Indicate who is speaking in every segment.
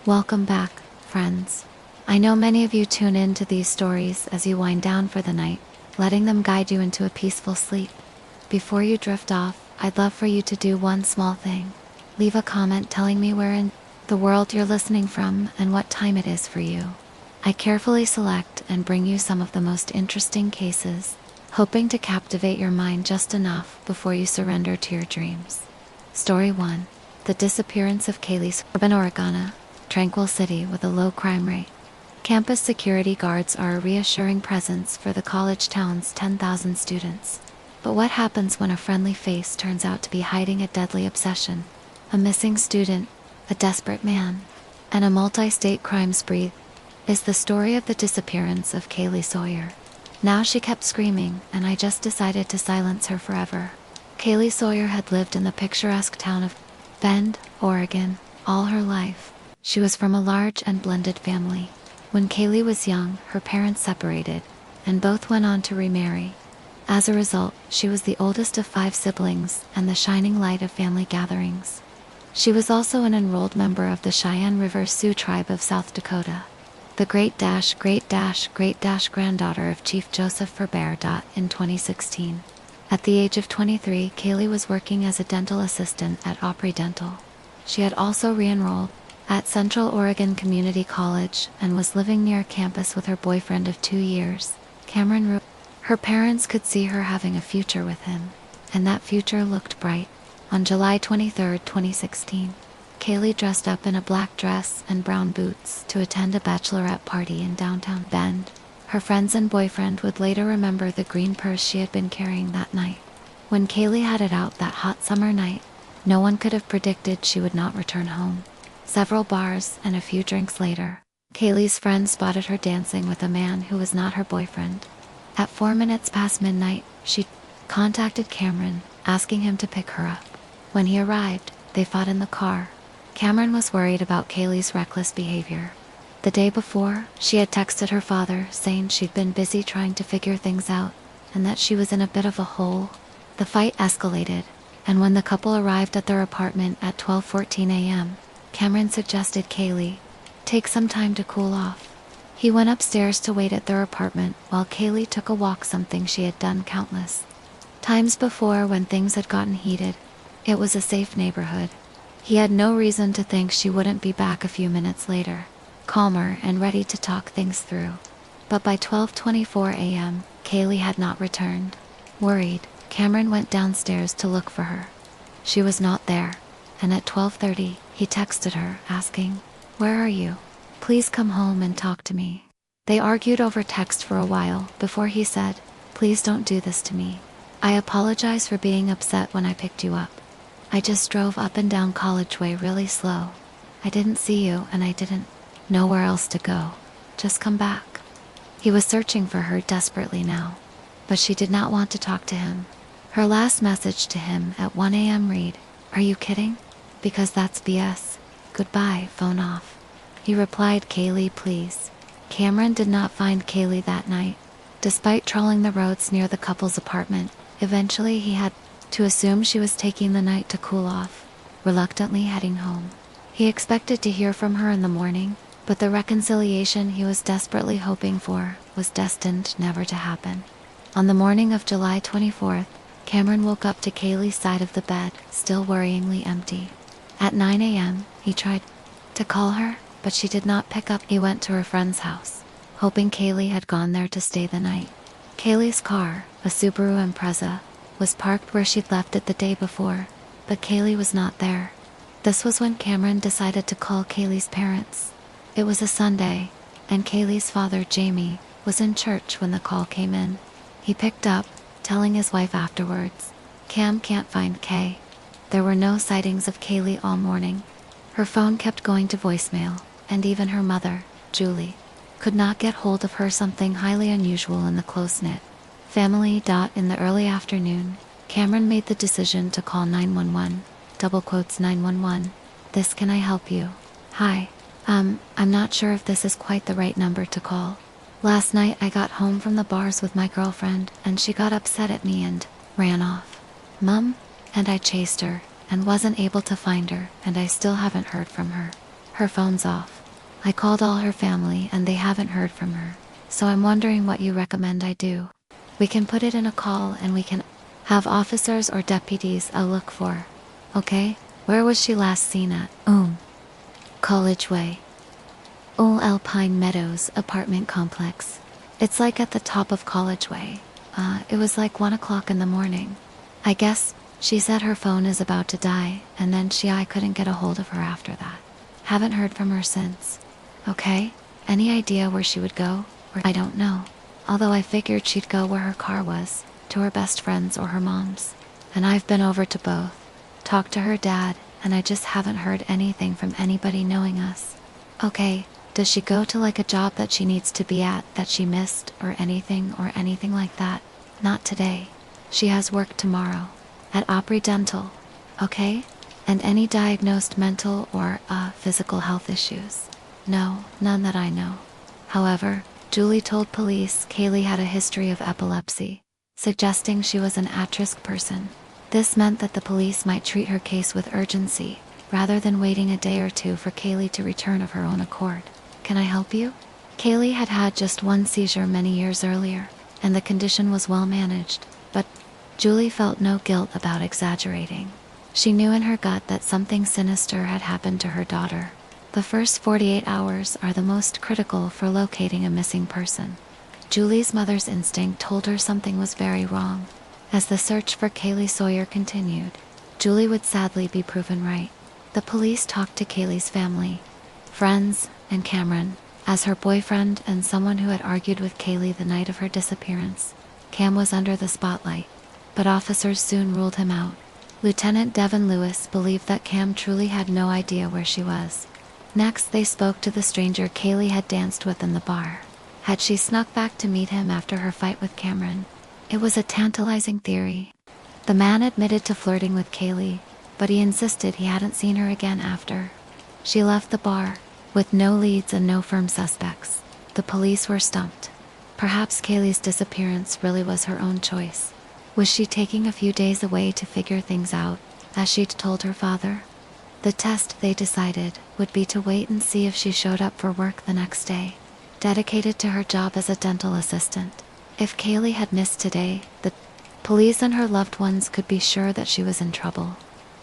Speaker 1: Welcome back, friends. I know many of you tune in to these stories as you wind down for the night, letting them guide you into a peaceful sleep. Before you drift off, I'd love for you to do one small thing. Leave a comment telling me where in the world you're listening from and what time it is for you. I carefully select and bring you some of the most interesting cases, hoping to captivate your mind just enough before you surrender to your dreams. Story 1. The disappearance of Kaylee. Urban Oregona, tranquil city with a low crime rate. Campus security guards are a reassuring presence for the college town's 10,000 students. But what happens when a friendly face turns out to be hiding a deadly obsession? A missing student, a desperate man, and a multi-state crime spree is the story of the disappearance of Kaylee Sawyer. Now she kept screaming, and I just decided to silence her forever. Kaylee Sawyer had lived in the picturesque town of Bend, Oregon, all her life. She was from a large and blended family. When Kaylee was young, her parents separated, and both went on to remarry. As a result, she was the oldest of 5 siblings and the shining light of family gatherings. She was also an enrolled member of the Cheyenne River Sioux tribe of South Dakota, the great-granddaughter of Chief Joseph Fairbairn. In 2016. At the age of 23, Kaylee was working as a dental assistant at Opry Dental. She had also re-enrolled at Central Oregon Community College and was living near campus with her boyfriend of 2 years, Cameron Ru. Her parents could see her having a future with him, and that future looked bright. On July 23, 2016, Kaylee dressed up in a black dress and brown boots to attend a bachelorette party in downtown Bend. Her friends and boyfriend would later remember the green purse she had been carrying that night. When Kaylee headed out that hot summer night, no one could have predicted she would not return home. Several bars and a few drinks later, Kaylee's friends spotted her dancing with a man who was not her boyfriend. At 4 minutes past midnight, she contacted Cameron, asking him to pick her up. When he arrived, they fought in the car. Cameron was worried about Kaylee's reckless behavior. The day before, she had texted her father saying she'd been busy trying to figure things out, and that she was in a bit of a hole. The fight escalated, and when the couple arrived at their apartment at 12:14 a.m., Cameron suggested Kaylee take some time to cool off. He went upstairs to wait at their apartment while Kaylee took a walk, something she had done countless times before when things had gotten heated. It was a safe neighborhood. He had no reason to think she wouldn't be back a few minutes later, calmer and ready to talk things through. But by 12:24 a.m., Kaylee had not returned. Worried, Cameron went downstairs to look for her. She was not there, and at 12:30, he texted her asking, "Where are you? Please come home and talk to me." They argued over text for a while before he said, "Please don't do this to me. I apologize for being upset when I picked you up. I just drove up and down College Way really slow. I didn't see you and I didn't know where else to go. Just come back." He was searching for her desperately now, but she did not want to talk to him. Her last message to him at 1 a.m. read, "Are you kidding? Because that's BS. Goodbye, phone off." He replied, "Kaylee, please." Cameron did not find Kaylee that night. Despite trawling the roads near the couple's apartment, eventually he had to assume she was taking the night to cool off, reluctantly heading home. He expected to hear from her in the morning, but the reconciliation he was desperately hoping for was destined never to happen. On the morning of July 24th, Cameron woke up to Kaylee's side of the bed, still worryingly empty. At 9 a.m., he tried to call her, but she did not pick up. He went to her friend's house, hoping Kaylee had gone there to stay the night. Kaylee's car, a Subaru Impreza, was parked where she'd left it the day before, but Kaylee was not there. This was when Cameron decided to call Kaylee's parents. It was a Sunday, and Kaylee's father, Jamie, was in church when the call came in. He picked up, telling his wife afterwards, "Cam can't find Kay." There were no sightings of Kaylee all morning. Her phone kept going to voicemail, and even her mother, Julie, could not get hold of her, something highly unusual in the close-knit family. In the early afternoon, Cameron made the decision to call 911, double quotes 911. "This, can I help you? Hi. I'm not sure if this is quite the right number to call. Last night I got home from the bars with my girlfriend and she got upset at me and ran off. Mum, and I chased her and wasn't able to find her, and I still haven't heard from her. Her phone's off." I called all her family and they haven't heard from her. So I'm wondering what you recommend I do. We can put it in a call and we can have officers or deputies I'll look for. Okay? Where was she last seen at? College Way. Alpine Meadows apartment complex. It's like at the top of College Way. It was like 1 o'clock in the morning. I guess she said her phone is about to die, and then I couldn't get a hold of her after that. Haven't heard from her since. Okay? Any idea where she would go? Or I don't know. Although I figured she'd go where her car was, to her best friend's or her mom's. And I've been over to both. Talked to her dad, and I just haven't heard anything from anybody knowing us. Okay, does she go to like a job that she needs to be at that she missed or anything like that? Not today. She has work tomorrow. At Opry Dental. Okay? And any diagnosed mental or physical health issues? No, none that I know. However, Julie told police Kaylee had a history of epilepsy, suggesting she was an at-risk person. This meant that the police might treat her case with urgency, rather than waiting a day or two for Kaylee to return of her own accord. Can I help you? Kaylee had had just one seizure many years earlier, and the condition was well managed, but Julie felt no guilt about exaggerating. She knew in her gut that something sinister had happened to her daughter. The first 48 hours are the most critical for locating a missing person. Julie's mother's instinct told her something was very wrong. As the search for Kaylee Sawyer continued, Julie would sadly be proven right. The police talked to Kaylee's family, friends, and Cameron, as her boyfriend and someone who had argued with Kaylee the night of her disappearance. Cam was under the spotlight, but officers soon ruled him out. Lieutenant Devin Lewis believed that Cam truly had no idea where she was. Next, they spoke to the stranger Kaylee had danced with in the bar. Had she snuck back to meet him after her fight with Cameron? It was a tantalizing theory. The man admitted to flirting with Kaylee, but he insisted he hadn't seen her again after. She left the bar, with no leads and no firm suspects. The police were stumped. Perhaps Kaylee's disappearance really was her own choice. Was she taking a few days away to figure things out, as she'd told her father? The test, they decided, would be to wait and see if she showed up for work the next day, dedicated to her job as a dental assistant. If Kaylee had missed today, the police and her loved ones could be sure that she was in trouble.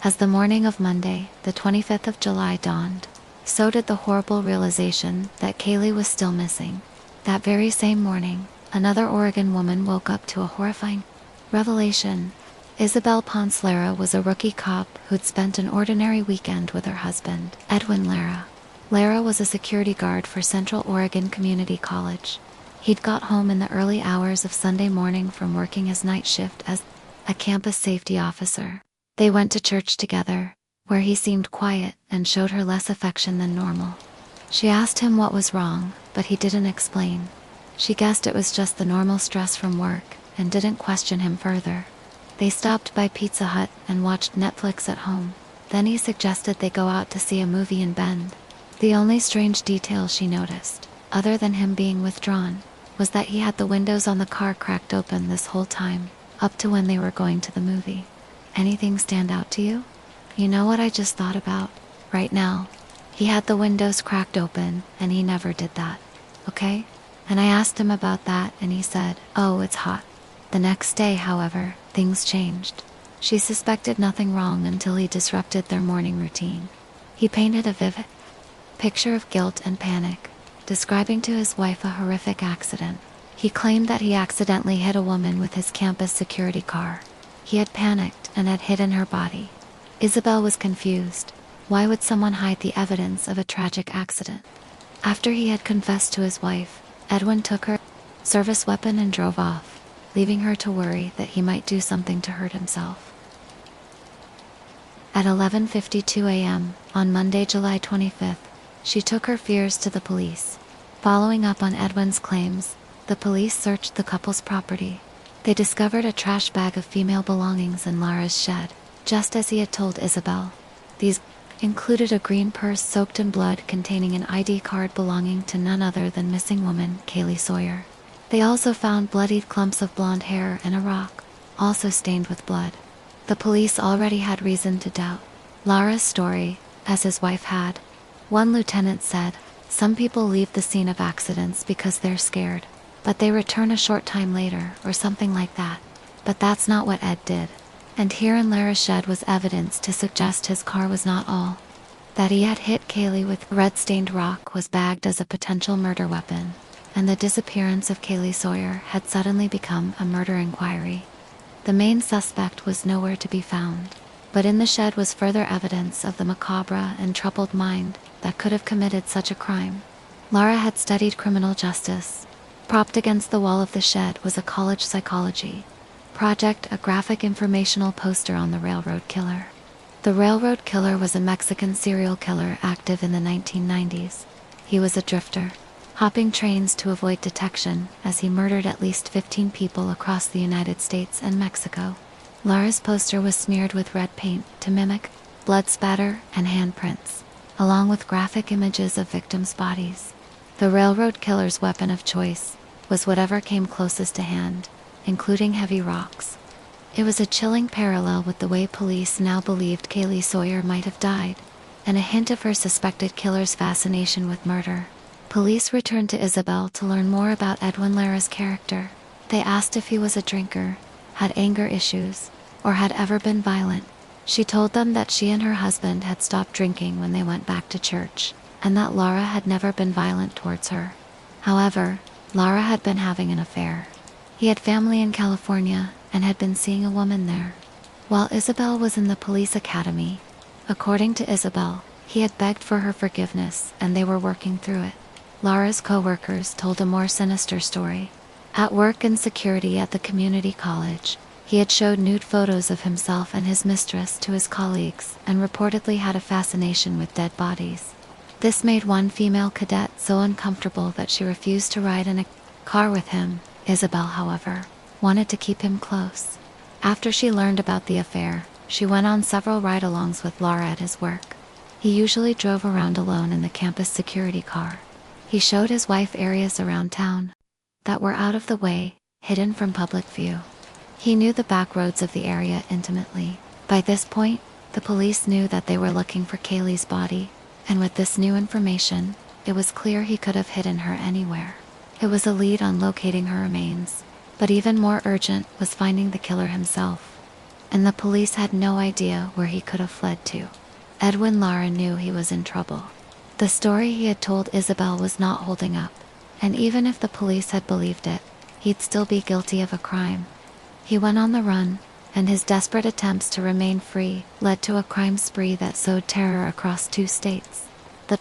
Speaker 1: As the morning of Monday, the 25th of July dawned, so did the horrible realization that Kaylee was still missing. That very same morning, another Oregon woman woke up to a horrifying revelation. Isabel Ponce Lara was a rookie cop who'd spent an ordinary weekend with her husband, Edwin Lara. Lara was a security guard for Central Oregon Community College. He'd got home in the early hours of Sunday morning from working his night shift as a campus safety officer. They went to church together, where he seemed quiet and showed her less affection than normal. She asked him what was wrong, but he didn't explain. She guessed it was just the normal stress from work, and didn't question him further. They stopped by Pizza Hut and watched Netflix at home. Then he suggested they go out to see a movie in Bend. The only strange detail she noticed, other than him being withdrawn, was that he had the windows on the car cracked open this whole time, up to when they were going to the movie. Anything stand out to you? You know what I just thought about? Right now. He had the windows cracked open, and he never did that. Okay? And I asked him about that, and he said, "Oh, it's hot." The next day, however, things changed. She suspected nothing wrong until he disrupted their morning routine. He painted a vivid picture of guilt and panic, describing to his wife a horrific accident. He claimed that he accidentally hit a woman with his campus security car. He had panicked and had hidden her body. Isabel was confused. Why would someone hide the evidence of a tragic accident? After he had confessed to his wife, Edwin took her service weapon and drove off, leaving her to worry that he might do something to hurt himself. At 11:52 a.m., on Monday, July 25th, she took her fears to the police. Following up on Edwin's claims, the police searched the couple's property. They discovered a trash bag of female belongings in Lara's shed, just as he had told Isabel. These included a green purse soaked in blood containing an ID card belonging to none other than missing woman Kaylee Sawyer. They also found bloodied clumps of blonde hair and a rock, also stained with blood. The police already had reason to doubt Lara's story, as his wife had. One lieutenant said, Some people leave the scene of accidents because they're scared, but they return a short time later or something like that. But that's not what Ed did. And here in Lara's shed was evidence to suggest his car was not all that he had hit Kaylee with. Red-stained rock was bagged as a potential murder weapon, and the disappearance of Kaylee Sawyer had suddenly become a murder inquiry. The main suspect was nowhere to be found, but in the shed was further evidence of the macabre and troubled mind that could have committed such a crime. Lara had studied criminal justice. Propped against the wall of the shed was a college psychology project, a graphic informational poster on the railroad killer. The railroad killer was a Mexican serial killer active in the 1990s. He was a drifter, hopping trains to avoid detection as he murdered at least 15 people across the United States and Mexico. Lara's poster was smeared with red paint to mimic blood spatter and handprints, along with graphic images of victims' bodies. The railroad killer's weapon of choice was whatever came closest to hand, including heavy rocks. It was a chilling parallel with the way police now believed Kaylee Sawyer might have died, and a hint of her suspected killer's fascination with murder. Police returned to Isabel to learn more about Edwin Lara's character. They asked if he was a drinker, had anger issues, or had ever been violent. She told them that she and her husband had stopped drinking when they went back to church, and that Lara had never been violent towards her. However, Lara had been having an affair. He had family in California and had been seeing a woman there. While Isabel was in the police academy, according to Isabel, he had begged for her forgiveness and they were working through it. Lara's co-workers told a more sinister story. At work in security at the community college, he had showed nude photos of himself and his mistress to his colleagues and reportedly had a fascination with dead bodies. This made one female cadet so uncomfortable that she refused to ride in a car with him. Isabel, however, wanted to keep him close. After she learned about the affair, she went on several ride-alongs with Lara at his work. He usually drove around alone in the campus security car. He showed his wife areas around town that were out of the way, hidden from public view. He knew the back roads of the area intimately. By this point, the police knew that they were looking for Kaylee's body, and with this new information, it was clear he could have hidden her anywhere. It was a lead on locating her remains, but even more urgent was finding the killer himself. And the police had no idea where he could have fled to. Edwin Lara knew he was in trouble. The story he had told Isabel was not holding up, and even if the police had believed it, he'd still be guilty of a crime. He went on the run, and his desperate attempts to remain free led to a crime spree that sowed terror across 2 states. The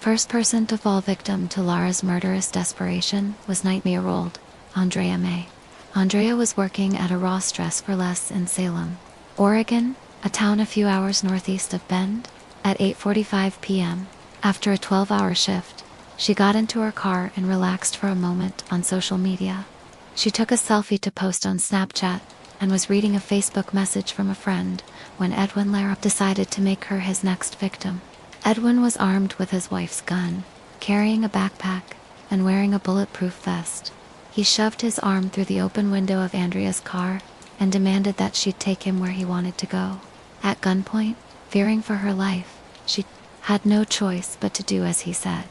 Speaker 1: first person to fall victim to Lara's murderous desperation was 19-year-old Andrea May. Andrea was working at a Ross Dress for Less in Salem, Oregon, a town a few hours northeast of Bend. At 8:45 p.m., after a 12-hour shift, she got into her car and relaxed for a moment on social media. She took a selfie to post on Snapchat and was reading a Facebook message from a friend when Edwin Lara decided to make her his next victim. Edwin was armed with his wife's gun, carrying a backpack, and wearing a bulletproof vest. He shoved his arm through the open window of Andrea's car and demanded that she'd take him where he wanted to go. At gunpoint, fearing for her life, she had no choice but to do as he said.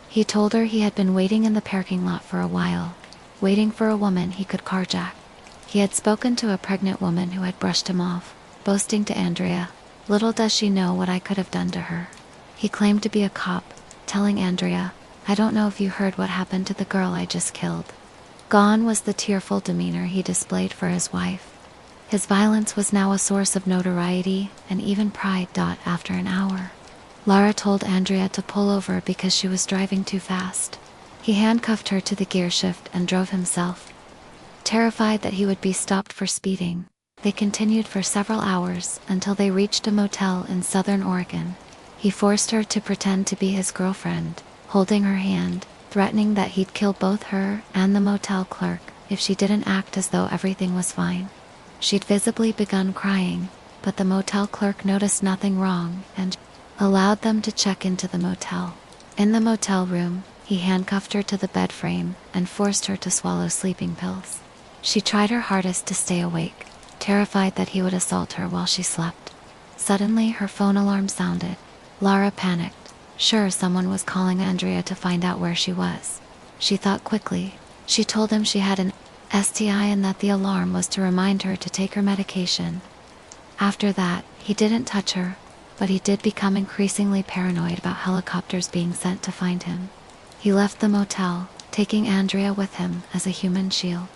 Speaker 1: He told her he had been waiting in the parking lot for a while, waiting for a woman he could carjack. He had spoken to a pregnant woman who had brushed him off, boasting to Andrea, "Little does she know what I could have done to her." He claimed to be a cop, telling Andrea, "I don't know if you heard what happened to the girl I just killed." Gone was the tearful demeanor he displayed for his wife. His violence was now a source of notoriety and even pride. After an hour, Lara told Andrea to pull over because she was driving too fast. He handcuffed her to the gear shift and drove himself. Terrified that he would be stopped for speeding, they continued for several hours until they reached a motel in southern Oregon. He forced her to pretend to be his girlfriend, holding her hand, threatening that he'd kill both her and the motel clerk if she didn't act as though everything was fine. She'd visibly begun crying, but the motel clerk noticed nothing wrong and allowed them to check into the motel. In the motel room, he handcuffed her to the bed frame and forced her to swallow sleeping pills. She tried her hardest to stay awake, terrified that he would assault her while she slept. Suddenly, her phone alarm sounded. Lara panicked. sure someone was calling Andrea to find out where she was. She thought quickly. She told him she had an STI and that the alarm was to remind her to take her medication. After that, he didn't touch her, but he did become increasingly paranoid about helicopters being sent to find him. He left the motel, taking Andrea with him as a human shield.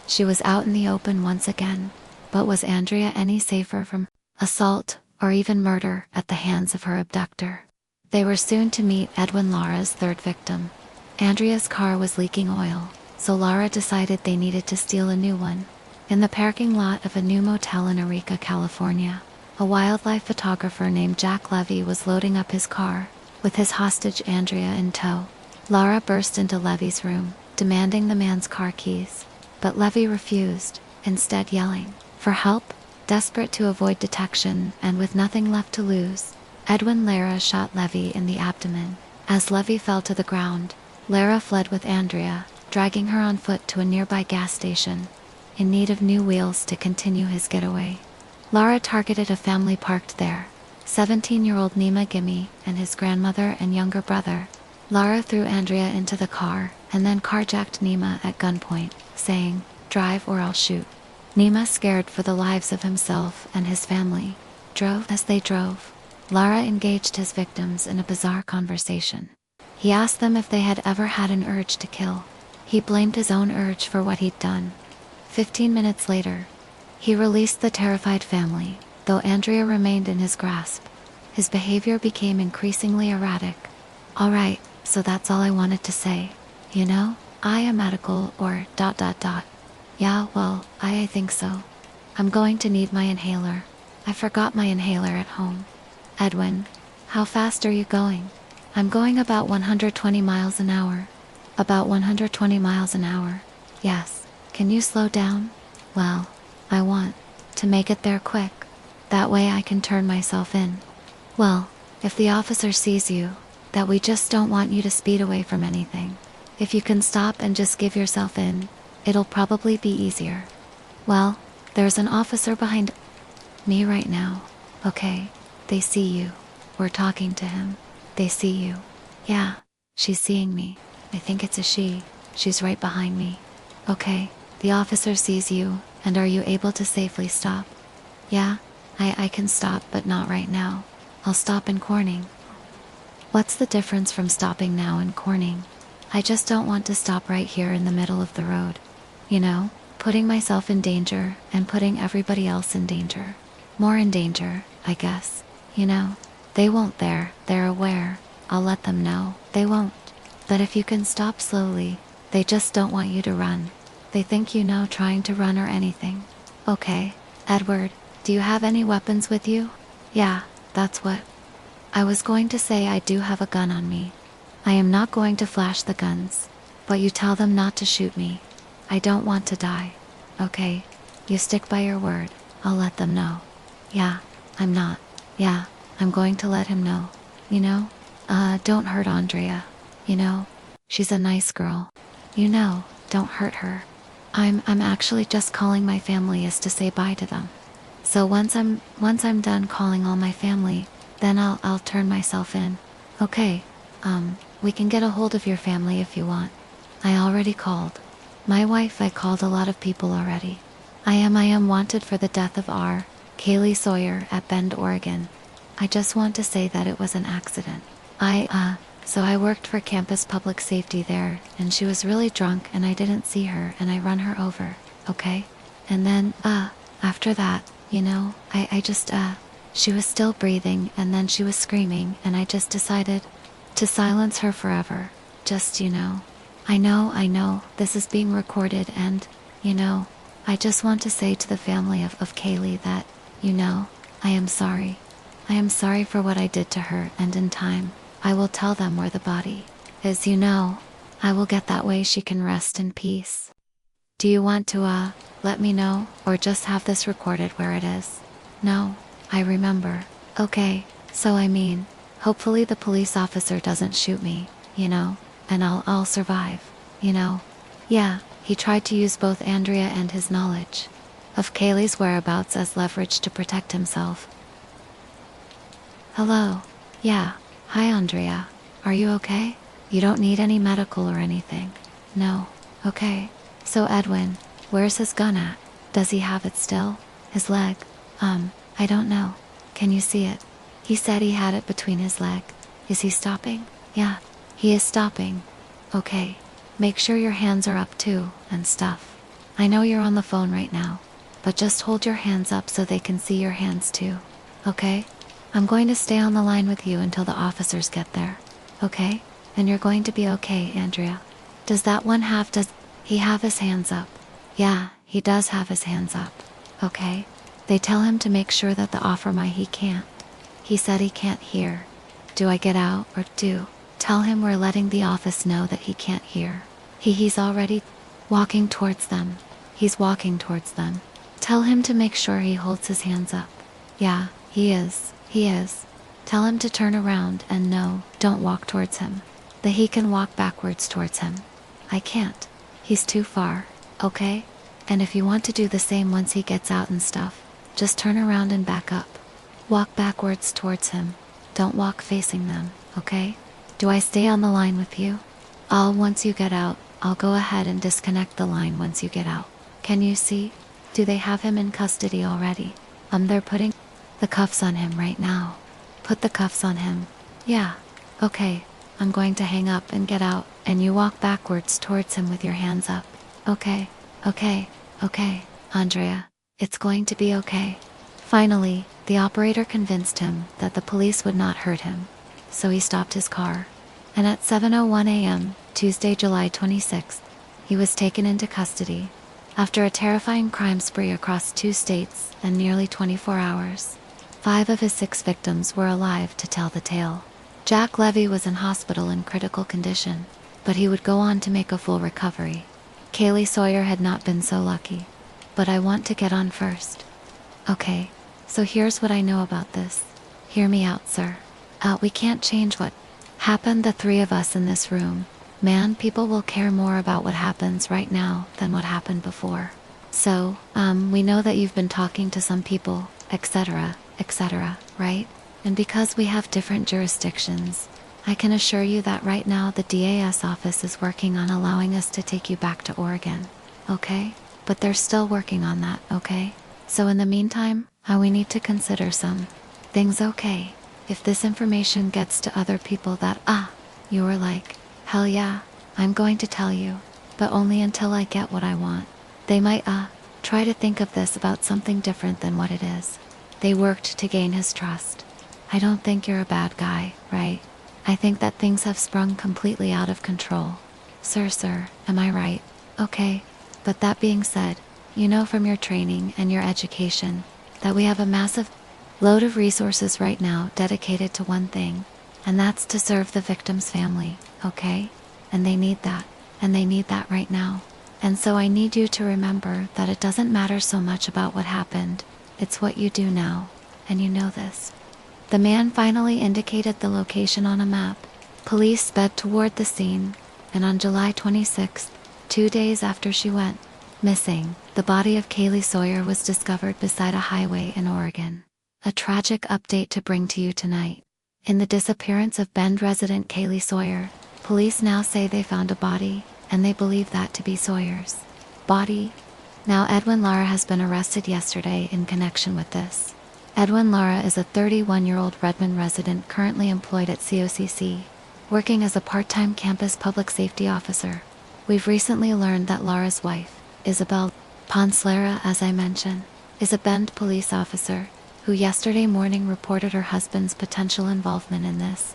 Speaker 1: She was out in the open once again, but was Andrea any safer from assault or even murder at the hands of her abductor? They were soon to meet Edwin, Lara's third victim. Andrea's car was leaking oil, so Lara decided they needed to steal a new one. In the parking lot of a new motel in Eureka, California, a wildlife photographer named Jack Levy was loading up his car, with his hostage Andrea in tow. Lara burst into Levy's room, demanding the man's car keys, but Levy refused, instead yelling for help. Desperate to avoid detection and with nothing left to lose, Edwin Lara shot Levy in the abdomen. As Levy fell to the ground, Lara fled with Andrea, dragging her on foot to a nearby gas station, in need of new wheels to continue his getaway. Lara targeted a family parked there, 17-year-old Nima Gimme and his grandmother and younger brother. Lara threw Andrea into the car and then carjacked Nima at gunpoint, saying, "Drive or I'll shoot." Nima, scared for the lives of himself and his family, drove. As they drove, Lara engaged his victims in a bizarre conversation. He asked them if they had ever had an urge to kill. He blamed his own urge for what he'd done. 15 minutes later, he released the terrified family, though Andrea remained in his grasp. His behavior became increasingly erratic. "All right, so that's all I wanted to say. You know, I am medical or ... Yeah, well, I think so. I'm going to need my inhaler. I forgot my inhaler at home." "Edwin, how fast are you going?" "I'm going about 120 miles an hour. "About 120 miles an hour? Yes. Can you slow down?" "Well, I want to make it there quick. That way I can turn myself in." "Well, if the officer sees you, that we just don't want you to speed away from anything. If you can stop and just give yourself in, it'll probably be easier." "Well, there's an officer behind me right now." "Okay, they see you. We're talking to him. They see you." "Yeah, she's seeing me. I think it's a she. She's right behind me." "Okay, the officer sees you, and are you able to safely stop?" "Yeah, I can stop, but not right now. I'll stop in Corning." "What's the difference from stopping now and Corning?" "I just don't want to stop right here in the middle of the road. You know, putting myself in danger and putting everybody else in danger. More in danger, I guess. You know, they won't there, they're aware. I'll let them know, they won't. But if you can stop slowly, they just don't want you to run. They think you know trying to run or anything." "Okay, Edward, do you have any weapons with you?" "Yeah, that's what I was going to say. I do have a gun on me. I am not going to flash the guns, but you tell them not to shoot me. I don't want to die." "Okay, you stick by your word. I'll let them know." "Yeah, I'm not. Yeah, I'm going to let him know. You know, don't hurt Andrea. You know, she's a nice girl. You know, don't hurt her. I'm actually just calling my family is to say bye to them. So once I'm done calling all my family, then I'll turn myself in." "Okay, we can get a hold of your family if you want. I already called. My wife, I called a lot of people already. I am wanted for the death of R. Kaylee Sawyer at Bend, Oregon. I just want to say that it was an accident. So I worked for campus public safety there, and she was really drunk and I didn't see her and I run her over, okay? And then, after that, you know, I just, she was still breathing and then she was screaming and I just decided to silence her forever. Just, you know. I know, this is being recorded and, you know, I just want to say to the family of Kaylee that, you know, I am sorry. I am sorry for what I did to her, and in time, I will tell them where the body is. You know, I will get that way she can rest in peace. Do you want to, let me know, or just have this recorded where it is?" "No, I remember." "Okay, so I mean, hopefully the police officer doesn't shoot me, you know, and I'll survive, you know." Yeah, he tried to use both Andrea and his knowledge of Kaylee's whereabouts as leverage to protect himself. "Hello. Yeah, hi Andrea. Are you okay? You don't need any medical or anything. No. Okay. So Edwin, where's his gun at? Does he have it still? His leg? I don't know. Can you see it? He said he had it between his leg. Is he stopping? Yeah. He is stopping. Okay. Make sure your hands are up too, and stuff. I know you're on the phone right now, but just hold your hands up so they can see your hands too. Okay? I'm going to stay on the line with you until the officers get there. Okay? And you're going to be okay, Andrea. Does he have his hands up? Yeah, he does have his hands up. Okay? They tell him to make sure that he can't. He said he can't hear. Do I get out or tell him we're letting the office know that he can't hear? He's already walking towards them. He's walking towards them. Tell him to make sure he holds his hands up. Yeah, he is. Tell him to turn around and no, don't walk towards him. That he can walk backwards towards him. I can't. He's too far, okay? And if you want to do the same once he gets out and stuff, just turn around and back up. Walk backwards towards him. Don't walk facing them, okay? Do I stay on the line with you? Once you get out, I'll go ahead and disconnect the line once you get out. Can you see? Do they have him in custody already? They're putting the cuffs on him right now. Put the cuffs on him. Yeah. Okay. I'm going to hang up and get out, and you walk backwards towards him with your hands up. Okay. Okay, Andrea. It's going to be okay. Finally, the operator convinced him that the police would not hurt him, so he stopped his car. And at 7:01 a.m., Tuesday, July 26th, he was taken into custody. After a terrifying crime spree across 2 states and nearly 24 hours, 5 of his 6 victims were alive to tell the tale. Jack Levy was in hospital in critical condition, but he would go on to make a full recovery. Kaylee Sawyer had not been so lucky. But I want to get on first. Okay, so here's what I know about this. Hear me out, sir. We can't change what happened, the 3 of us in this room. Man, people will care more about what happens right now than what happened before. So, we know that you've been talking to some people, etc., right? And because we have different jurisdictions, I can assure you that right now the DAS office is working on allowing us to take you back to Oregon. Okay? But they're still working on that, okay? So in the meantime, we need to consider some things, okay? If this information gets to other people that, you were like, hell yeah, I'm going to tell you, but only until I get what I want. They might, try to think of this about something different than what it is. They worked to gain his trust. I don't think you're a bad guy, right? I think that things have sprung completely out of control. Sir, am I right? Okay, but that being said, you know from your training and your education, that we have a massive load of resources right now dedicated to one thing, and that's to serve the victim's family, okay? And they need that right now. And so I need you to remember that it doesn't matter so much about what happened, it's what you do now, and you know this. The man finally indicated the location on a map. Police sped toward the scene, and on July 26th, 2 days after she went missing, the body of Kaylee Sawyer was discovered beside a highway in Oregon. A tragic update to bring to you tonight. In the disappearance of Bend resident Kaylee Sawyer, police now say they found a body, and they believe that to be Sawyer's body. Now Edwin Lara has been arrested yesterday in connection with this. Edwin Lara is a 31-year-old Redmond resident currently employed at COCC, working as a part-time campus public safety officer. We've recently learned that Lara's wife, Isabel Ponslera, as I mentioned, is a Bend police officer, who yesterday morning reported her husband's potential involvement in this.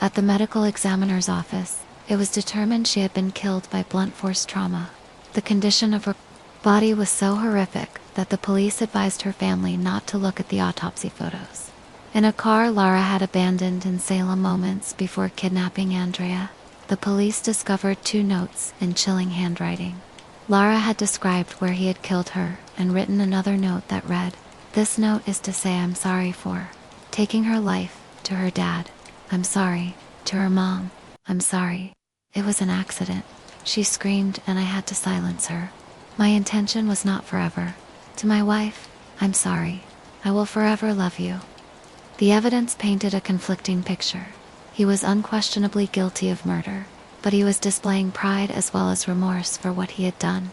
Speaker 1: At the medical examiner's office, it was determined she had been killed by blunt force trauma. The condition of her body was so horrific that the police advised her family not to look at the autopsy photos. In a car Lara had abandoned in Salem moments before kidnapping Andrea, the police discovered 2 notes in chilling handwriting. Lara had described where he had killed her and written another note that read, "This note is to say I'm sorry for taking her life, to her dad. I'm sorry, to her mom. I'm sorry. It was an accident. She screamed and I had to silence her. My intention was not forever. To my wife, I'm sorry. I will forever love you." The evidence painted a conflicting picture. He was unquestionably guilty of murder, but he was displaying pride as well as remorse for what he had done.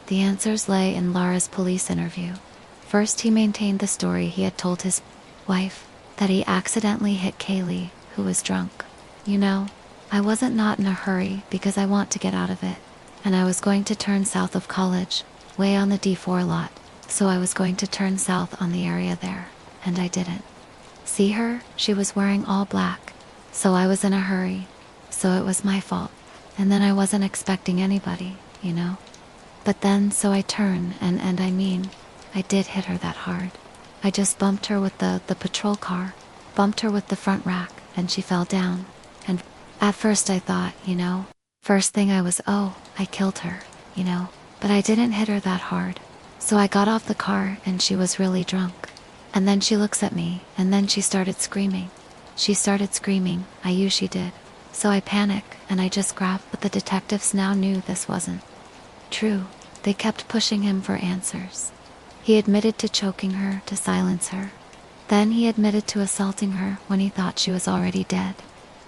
Speaker 1: The answers lay in Laura's police interview. First, he maintained the story he had told his wife, that he accidentally hit Kaylee, who was drunk. You know, I wasn't not in a hurry because I want to get out of it, and I was going to turn south of College, way on the D4 lot, so I was going to turn south on the area there, and I didn't. See her? She was wearing all black, so I was in a hurry, so it was my fault, and then I wasn't expecting anybody, you know? But then, so I turn, and I mean, I did hit her that hard. I just bumped her with the patrol car, bumped her with the front rack, and she fell down. And at first I thought, you know, first thing I was, oh, I killed her, you know, but I didn't hit her that hard. So I got off the car and she was really drunk. And then she looks at me, and then she started screaming. She started screaming, I knew she did. So I panic, and I just grabbed, but the detectives now knew this wasn't true. They kept pushing him for answers. He admitted to choking her to silence her. Then he admitted to assaulting her when he thought she was already dead.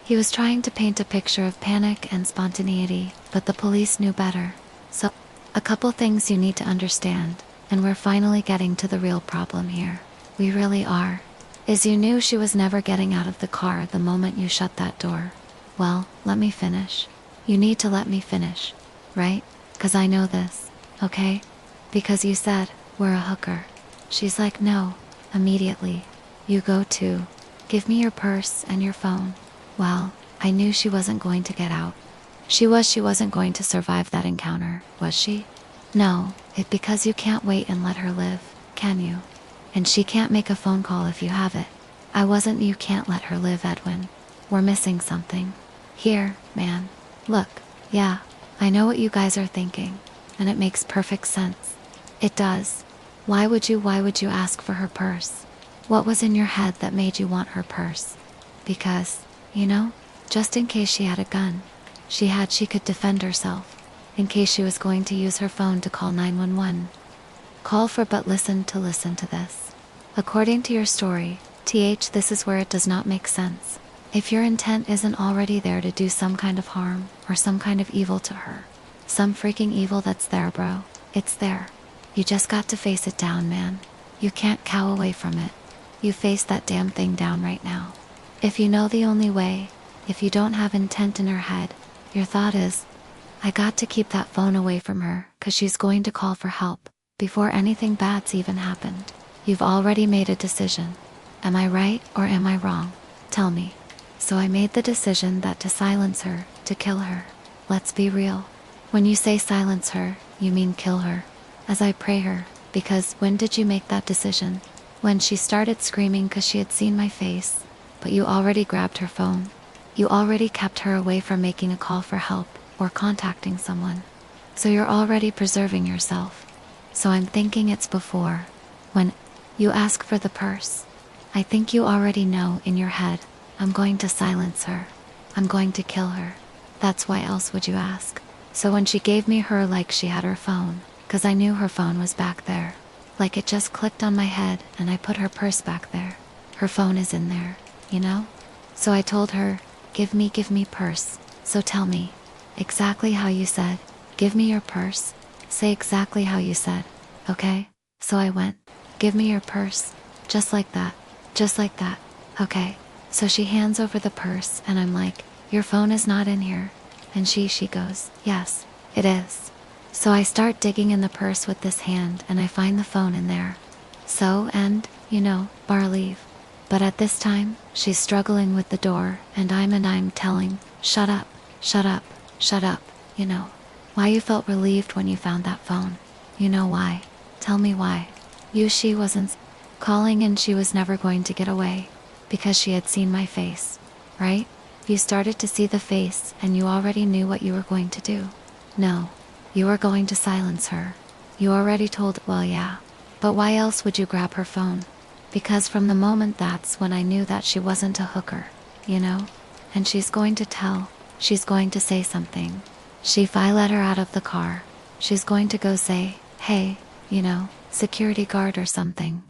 Speaker 1: He was trying to paint a picture of panic and spontaneity, but the police knew better. So, a couple things you need to understand, and we're finally getting to the real problem here. We really are. Is you knew she was never getting out of the car the moment you shut that door. Well, let me finish. You need to let me finish, right? 'Cause I know this, okay? Because you said, we're a hooker. She's like, no, immediately. You go to, give me your purse and your phone. Well, I knew she wasn't going to get out. She wasn't going to survive that encounter, was she? No, because you can't wait and let her live, can you? And she can't make a phone call if you have it. You can't let her live, Edwin. We're missing something. Here, man. Look, yeah, I know what you guys are thinking, and it makes perfect sense. It does. Why would you ask for her purse? What was in your head that made you want her purse? Because, you know, just in case she had a gun, she could defend herself, in case she was going to use her phone to call 911. But listen to this. According to your story, this is where it does not make sense. If your intent isn't already there to do some kind of harm, or some kind of evil to her, some freaking evil that's there, bro, it's there. You just got to face it down, man. You can't cow away from it. You face that damn thing down right now. If you know the only way, if you don't have intent in her head, your thought is, I got to keep that phone away from her, 'cause she's going to call for help, before anything bad's even happened. You've already made a decision. Am I right or am I wrong? Tell me. So I made the decision that to silence her, to kill her. Let's be real. When you say silence her, you mean kill her. As I pray her, because when did you make that decision? When she started screaming 'cause she had seen my face, but you already grabbed her phone. You already kept her away from making a call for help or contacting someone. So you're already preserving yourself. So I'm thinking it's before. When you ask for the purse, I think you already know in your head, I'm going to silence her. I'm going to kill her. That's why else would you ask? So when she gave me her, like she had her phone, 'cause I knew her phone was back there. Like it just clicked on my head and I put her purse back there. Her phone is in there, you know? So I told her, give me purse. So tell me, exactly how you said, give me your purse. Say exactly how you said, okay? So I went, give me your purse. Just like that. Just like that. Okay. So she hands over the purse and I'm like, your phone is not in here. And she goes, yes, it is. So I start digging in the purse with this hand and I find the phone in there. So, and, you know, bar leave. But at this time, she's struggling with the door and I'm telling, shut up, shut up, shut up, you know. Why you felt relieved when you found that phone. You know why. Tell me why. She wasn't calling and she was never going to get away. Because she had seen my face, right? You started to see the face and you already knew what you were going to do. No, you were going to silence her. You already told, well, yeah. But why else would you grab her phone? Because from the moment that's when I knew that she wasn't a hooker, you know? And she's going to tell, she's going to say something. If I let her out of the car, she's going to go say, hey, you know, security guard or something.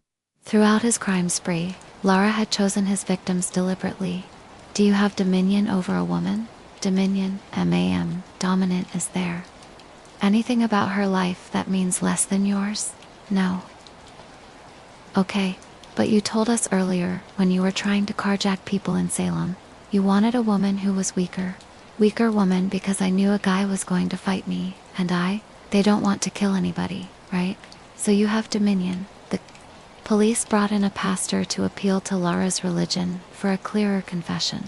Speaker 1: Throughout his crime spree, Lara had chosen his victims deliberately. Do you have dominion over a woman? Dominion, M-A-M, dominant is there. Anything about her life that means less than yours? No. Okay, but you told us earlier, when you were trying to carjack people in Salem, you wanted a woman who was weaker. Weaker woman because I knew a guy was going to fight me, and they don't want to kill anybody, right? So you have dominion. The police brought in a pastor to appeal to Laura's religion for a clearer confession.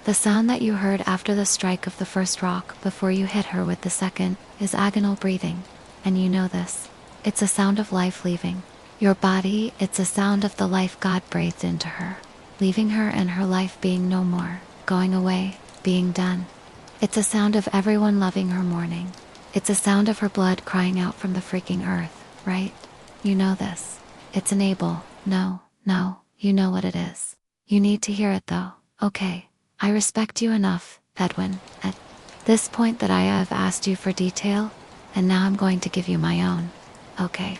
Speaker 1: The sound that you heard after the strike of the first rock before you hit her with the second is agonal breathing, and you know this. It's a sound of life leaving your body. It's a sound of the life God breathed into her, leaving her and her life being no more, going away, being done. It's a sound of everyone loving her mourning. It's a sound of her blood crying out from the freaking earth, right? You know this. It's an Abel. No, you know what it is. You need to hear it though, okay? I respect you enough, Edwin, at this point that I have asked you for detail, and now I'm going to give you my own. Okay.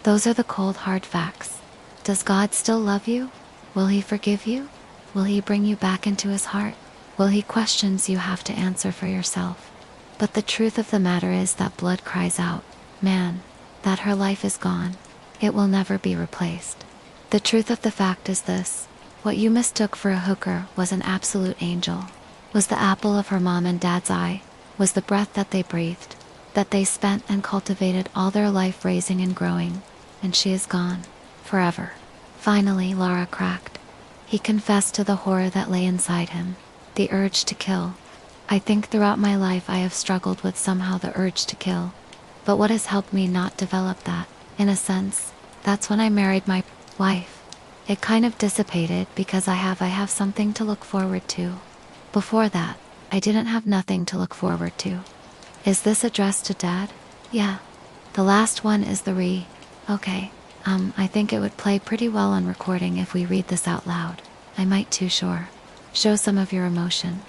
Speaker 1: Those are the cold hard facts. Does God still love you? Will he forgive you? Will he bring you back into his heart? Will he questions you have to answer for yourself? But the truth of the matter is that blood cries out, man, that her life is gone. It will never be replaced. The truth of the fact is this. What you mistook for a hooker was an absolute angel, was the apple of her mom and dad's eye, was the breath that they breathed, that they spent and cultivated all their life raising and growing, and she is gone, forever. Finally, Laura cracked. He confessed to the horror that lay inside him, the urge to kill. I think throughout my life I have struggled with somehow the urge to kill, but what has helped me not develop that, in a sense, that's when I married my wife. It kind of dissipated because I have something to look forward to. Before that, I didn't have nothing to look forward to. Is this addressed to Dad? Yeah. The last one is the Okay. I think it would play pretty well on recording if we read this out loud. I might too, sure. Show some of your emotion.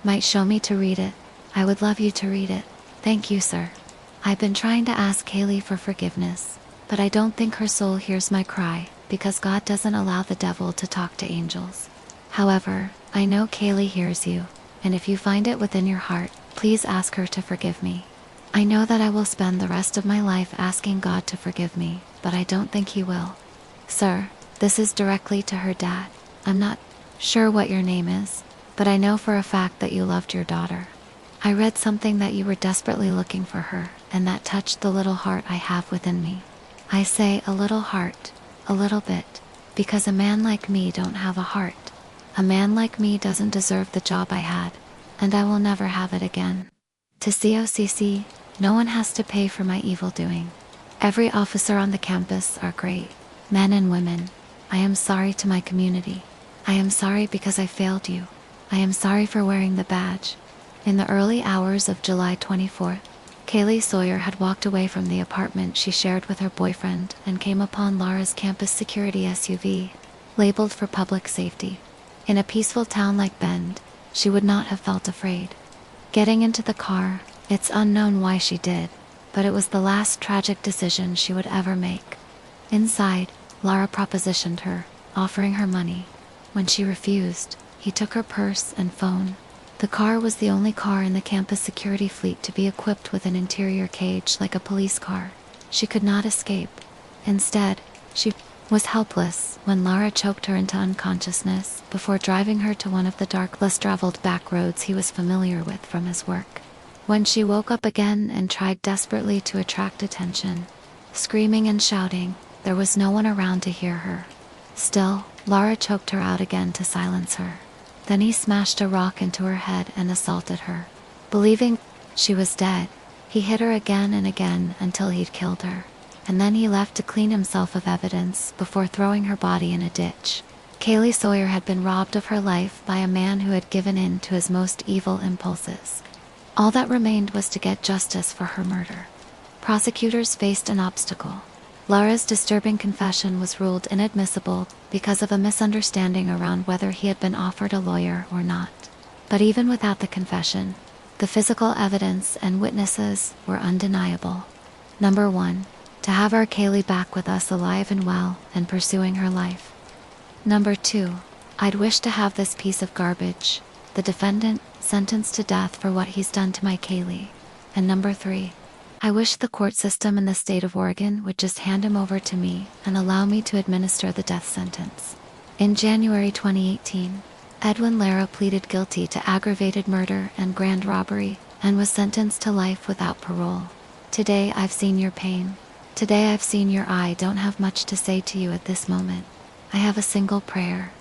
Speaker 1: Might show me to read it. I would love you to read it. Thank you, sir. I've been trying to ask Kaylee for forgiveness, but I don't think her soul hears my cry, because God doesn't allow the devil to talk to angels. However, I know Kaylee hears you, and if you find it within your heart, please ask her to forgive me. I know that I will spend the rest of my life asking God to forgive me, but I don't think he will. Sir, this is directly to her dad. I'm not sure what your name is, but I know for a fact that you loved your daughter. I read something that you were desperately looking for her, and that touched the little heart I have within me. I say a little heart, a little bit, because a man like me don't have a heart. A man like me doesn't deserve the job I had, and I will never have it again. To COCC, no one has to pay for my evil doing. Every officer on the campus are great, men and women. I am sorry to my community. I am sorry because I failed you. I am sorry for wearing the badge. In the early hours of July 24th, Kaylee Sawyer had walked away from the apartment she shared with her boyfriend and came upon Laura's campus security SUV, labeled for public safety. In a peaceful town like Bend, she would not have felt afraid. Getting into the car, it's unknown why she did, but it was the last tragic decision she would ever make. Inside, Laura propositioned her, offering her money. When she refused, he took her purse and phone. The car was the only car in the campus security fleet to be equipped with an interior cage like a police car. She could not escape. Instead, she was helpless when Laura choked her into unconsciousness before driving her to one of the dark, less-traveled back roads he was familiar with from his work. When she woke up again and tried desperately to attract attention, screaming and shouting, there was no one around to hear her. Still, Laura choked her out again to silence her. Then he smashed a rock into her head and assaulted her. Believing she was dead, he hit her again and again until he'd killed her. And then he left to clean himself of evidence before throwing her body in a ditch. Kaylee Sawyer had been robbed of her life by a man who had given in to his most evil impulses. All that remained was to get justice for her murder. Prosecutors faced an obstacle. Laura's disturbing confession was ruled inadmissible because of a misunderstanding around whether he had been offered a lawyer or not. But even without the confession, the physical evidence and witnesses were undeniable. Number 1, to have our Kaylee back with us alive and well and pursuing her life. Number 2, I'd wish to have this piece of garbage. The defendant, sentenced to death for what he's done to my Kaylee. And number 3. I wish the court system in the state of Oregon would just hand him over to me and allow me to administer the death sentence. In January 2018, Edwin Lara pleaded guilty to aggravated murder and grand robbery and was sentenced to life without parole. Today I've seen your pain. Today I've seen your eye. Don't have much to say to you at this moment. I have a single prayer.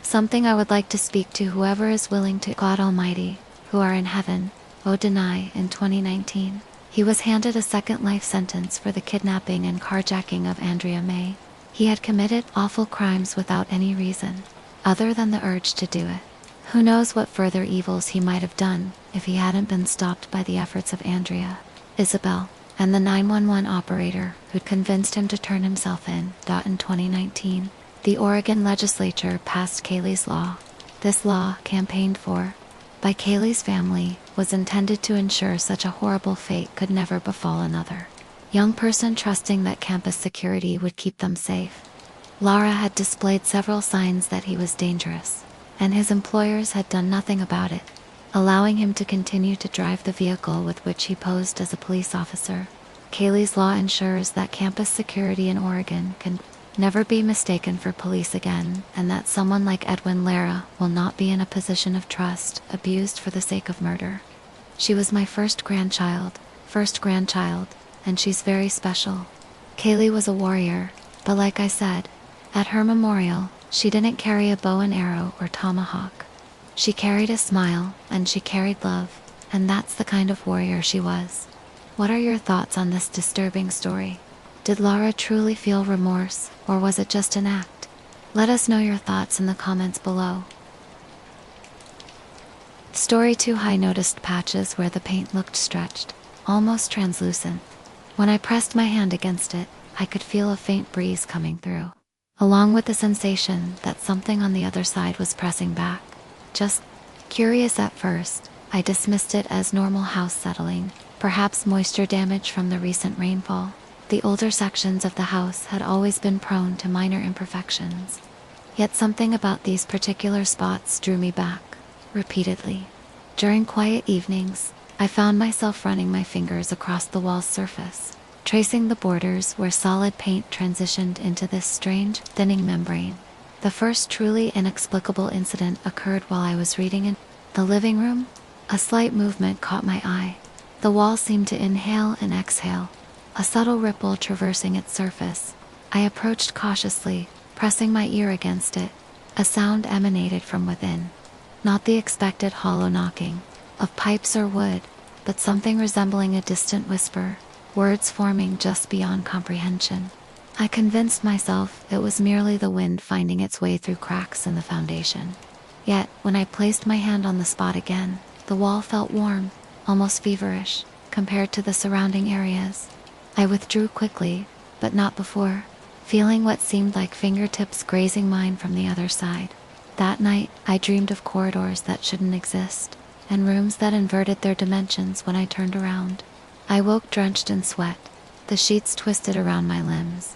Speaker 1: Something I would like to speak to whoever is willing to. God Almighty, who are in heaven, O deny. In 2019, he was handed a second life sentence for the kidnapping and carjacking of Andrea May. He had committed awful crimes without any reason, other than the urge to do it. Who knows what further evils he might have done if he hadn't been stopped by the efforts of Andrea, Isabel, and the 911 operator who'd convinced him to turn himself in. In 2019, the Oregon legislature passed Kaylee's Law. This law, campaigned for by Kaylee's family, was intended to ensure such a horrible fate could never befall another young person, trusting that campus security would keep them safe. Lara had displayed several signs that he was dangerous, and his employers had done nothing about it, allowing him to continue to drive the vehicle with which he posed as a police officer. Kaylee's Law ensures that campus security in Oregon can never be mistaken for police again, and that someone like Edwin Lara will not be in a position of trust, abused for the sake of murder. She was my first grandchild, and she's very special. Kaylee was a warrior, but like I said, at her memorial, she didn't carry a bow and arrow or tomahawk. She carried a smile, and she carried love, and that's the kind of warrior she was. What are your thoughts on this disturbing story? Did Lara truly feel remorse, or was it just an act? Let us know your thoughts in the comments below. Story 2. I noticed patches where the paint looked stretched, almost translucent. When I pressed my hand against it, I could feel a faint breeze coming through, along with the sensation that something on the other side was pressing back. Just curious at first, I dismissed it as normal house settling, perhaps moisture damage from the recent rainfall. The older sections of the house had always been prone to minor imperfections. Yet something about these particular spots drew me back, repeatedly. During quiet evenings, I found myself running my fingers across the wall's surface, tracing the borders where solid paint transitioned into this strange, thinning membrane. The first truly inexplicable incident occurred while I was reading in the living room. A slight movement caught my eye. The wall seemed to inhale and exhale, a subtle ripple traversing its surface. I approached cautiously, pressing my ear against it. A sound emanated from within. Not the expected hollow knocking of pipes or wood, but something resembling a distant whisper, words forming just beyond comprehension. I convinced myself it was merely the wind finding its way through cracks in the foundation. Yet, when I placed my hand on the spot again, the wall felt warm, almost feverish, compared to the surrounding areas. I withdrew quickly, but not before, feeling what seemed like fingertips grazing mine from the other side. That night, I dreamed of corridors that shouldn't exist, and rooms that inverted their dimensions when I turned around. I woke drenched in sweat, the sheets twisted around my limbs.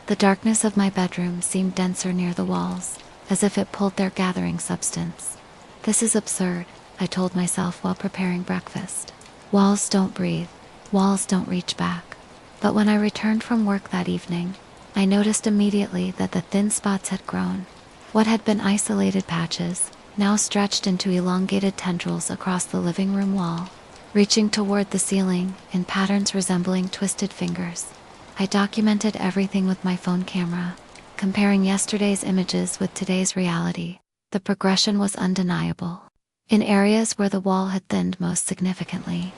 Speaker 1: The darkness of my bedroom seemed denser near the walls, as if it pulled their gathering substance. This is absurd, I told myself while preparing breakfast. Walls don't breathe, walls don't reach back. But when I returned from work that evening, I noticed immediately that the thin spots had grown. What had been isolated patches now stretched into elongated tendrils across the living room wall, reaching toward the ceiling in patterns resembling twisted fingers. I documented everything with my phone camera, comparing yesterday's images with today's reality. The progression was undeniable. In areas where the wall had thinned most significantly,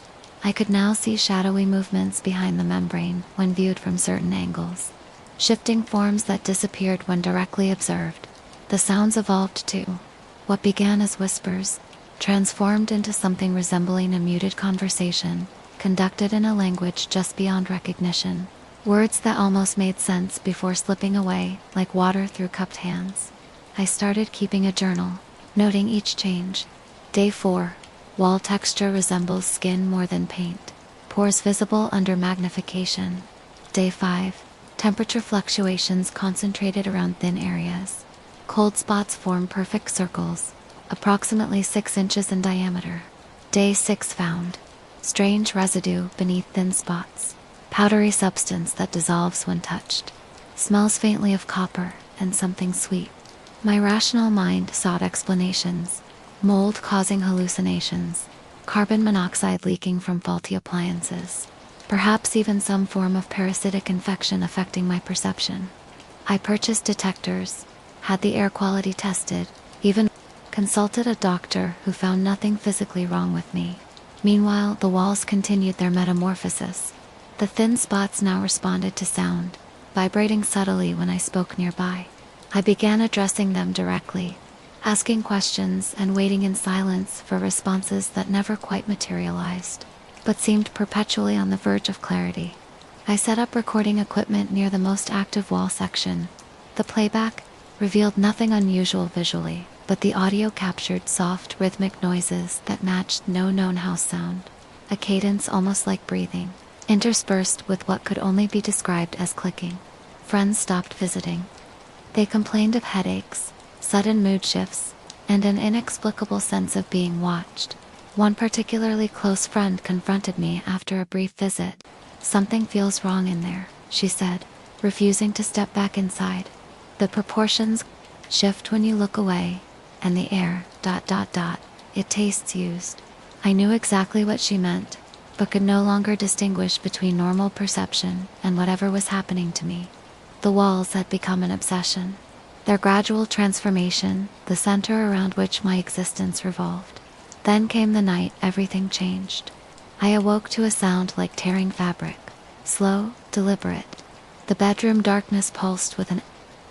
Speaker 1: I could now see shadowy movements behind the membrane when viewed from certain angles, shifting forms that disappeared when directly observed. The sounds evolved too. What began as whispers transformed into something resembling a muted conversation, conducted in a language just beyond recognition. Words that almost made sense before slipping away like water through cupped hands. I started keeping a journal, noting each change. Day 4. Wall texture resembles skin more than paint. Pores visible under magnification. Day 5. Temperature fluctuations concentrated around thin areas. Cold spots form perfect circles, approximately 6 inches in diameter. Day 6 found strange residue beneath thin spots, powdery substance that dissolves when touched. Smells faintly of copper and something sweet. My rational mind sought explanations. Mold causing hallucinations, carbon monoxide leaking from faulty appliances, perhaps even some form of parasitic infection affecting my perception. I purchased detectors, had the air quality tested, even consulted a doctor who found nothing physically wrong with me. Meanwhile, the walls continued their metamorphosis. The thin spots now responded to sound, vibrating subtly when I spoke nearby. I began addressing them directly, asking questions and waiting in silence for responses that never quite materialized, but seemed perpetually on the verge of clarity. I set up recording equipment near the most active wall section. The playback revealed nothing unusual visually, but the audio captured soft, rhythmic noises that matched no known house sound, a cadence almost like breathing, interspersed with what could only be described as clicking. Friends stopped visiting. They complained of headaches, sudden mood shifts, and an inexplicable sense of being watched. One particularly close friend confronted me after a brief visit. "Something feels wrong in there," she said, refusing to step back inside. "The proportions shift when you look away, and the air, it tastes used." I knew exactly what she meant, but could no longer distinguish between normal perception and whatever was happening to me. The walls had become an obsession. Their gradual transformation, the center around which my existence revolved. Then came the night everything changed. I awoke to a sound like tearing fabric, slow, deliberate. The bedroom darkness pulsed with an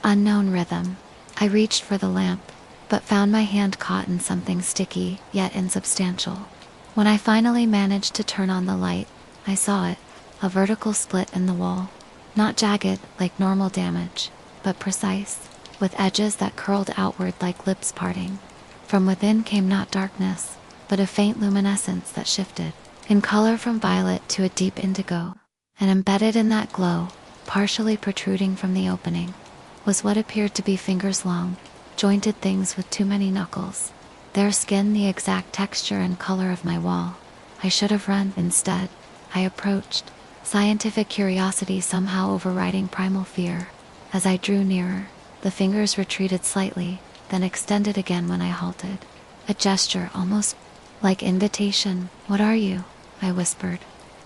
Speaker 1: unknown rhythm. I reached for the lamp, but found my hand caught in something sticky yet insubstantial. When I finally managed to turn on the light, I saw it, a vertical split in the wall. Not jagged like normal damage, but precise, with edges that curled outward like lips parting. From within came not darkness, but a faint luminescence that shifted in color from violet to a deep indigo, and embedded in that glow, partially protruding from the opening, was what appeared to be fingers long, jointed things with too many knuckles. Their skin the exact texture and color of my wall. I should have run instead. I approached, scientific curiosity somehow overriding primal fear. As I drew nearer, the fingers retreated slightly, then extended again when I halted. A gesture almost like invitation. "What are you?" I whispered.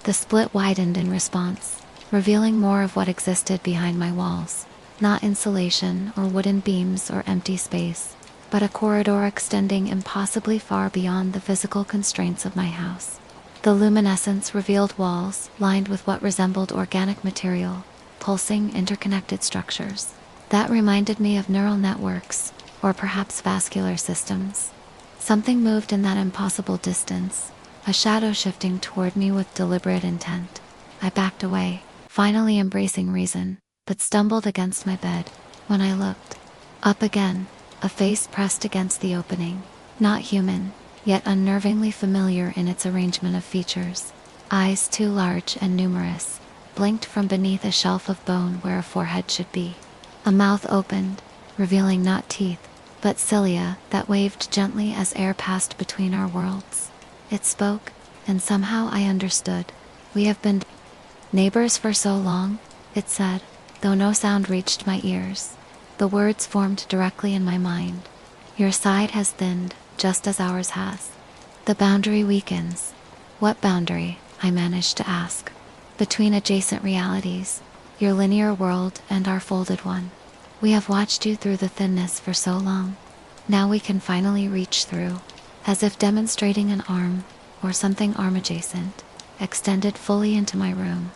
Speaker 1: The split widened in response, revealing more of what existed behind my walls. Not insulation or wooden beams or empty space, but a corridor extending impossibly far beyond the physical constraints of my house. The luminescence revealed walls lined with what resembled organic material, pulsing, interconnected structures. That reminded me of neural networks, or perhaps vascular systems. Something moved in that impossible distance, a shadow shifting toward me with deliberate intent. I backed away, finally embracing reason, but stumbled against my bed. When I looked up again, a face pressed against the opening, not human, yet unnervingly familiar in its arrangement of features. Eyes too large and numerous, blinked from beneath a shelf of bone where a forehead should be. A mouth opened, revealing not teeth, but cilia that waved gently as air passed between our worlds. It spoke, and somehow I understood. "We have been neighbors for so long," it said, though no sound reached my ears. The words formed directly in my mind. "Your side has thinned, just as ours has. The boundary weakens." "What boundary?" I managed to ask. "Between adjacent realities, your linear world and our folded one. We have watched you through the thinness for so long. Now we can finally reach through." As if demonstrating an arm, or something arm adjacent, extended fully into my room.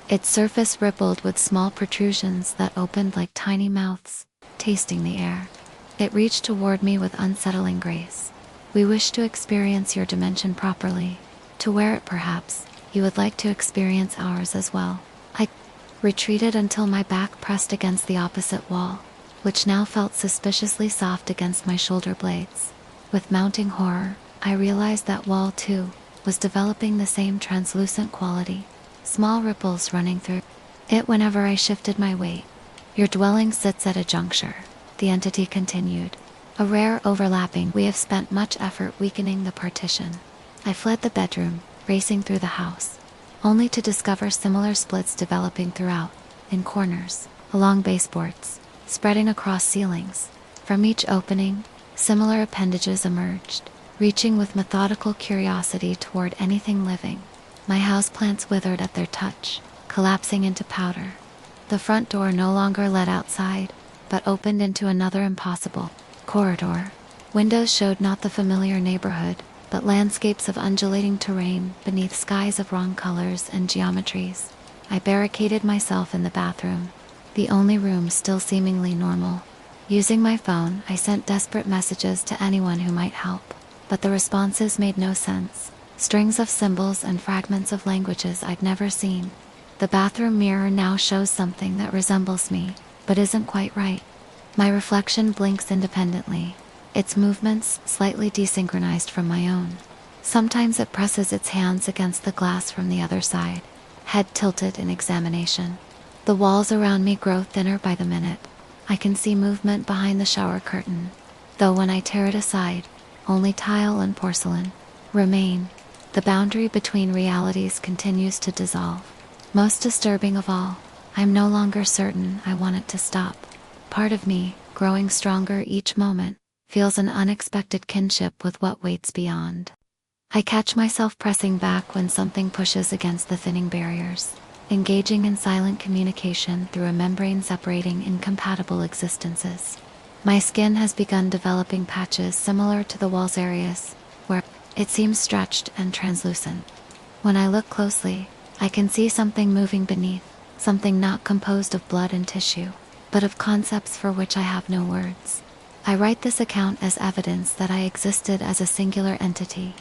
Speaker 1: Its surface rippled with small protrusions that opened like tiny mouths, tasting the air. It reached toward me with unsettling grace. "We wish to experience your dimension properly. To wear it perhaps, you would like to experience ours as well." I retreated until my back pressed against the opposite wall, which now felt suspiciously soft against my shoulder blades. With mounting horror, I realized that wall too was developing the same translucent quality, small ripples running through it whenever I shifted my weight. "Your dwelling sits at a juncture. the entity continued. A rare overlapping. We have spent much effort weakening the partition. I fled the bedroom, racing through the house, only to discover similar splits developing throughout, in corners, along baseboards, spreading across ceilings. From each opening, similar appendages emerged, reaching with methodical curiosity toward anything living. My houseplants withered at their touch, collapsing into powder. The front door no longer led outside, but opened into another impossible corridor. Windows showed not the familiar neighborhood, but landscapes of undulating terrain beneath skies of wrong colors and geometries. I barricaded myself in the bathroom, the only room still seemingly normal. Using my phone, I sent desperate messages to anyone who might help, but the responses made no sense. Strings of symbols and fragments of languages I'd never seen. The bathroom mirror now shows something that resembles me, but isn't quite right. My reflection blinks independently, its movements slightly desynchronized from my own. Sometimes it presses its hands against the glass from the other side, head tilted in examination. The walls around me grow thinner by the minute. I can see movement behind the shower curtain, though when I tear it aside, only tile and porcelain remain. The boundary between realities continues to dissolve. Most disturbing of all, I'm no longer certain I want it to stop. Part of me, growing stronger each moment, feels an unexpected kinship with what waits beyond. I catch myself pressing back when something pushes against the thinning barriers, engaging in silent communication through a membrane separating incompatible existences. My skin has begun developing patches similar to the wall's areas, where it seems stretched and translucent. When I look closely, I can see something moving beneath, something not composed of blood and tissue, but of concepts for which I have no words. I write this account as evidence that I existed as a singular entity,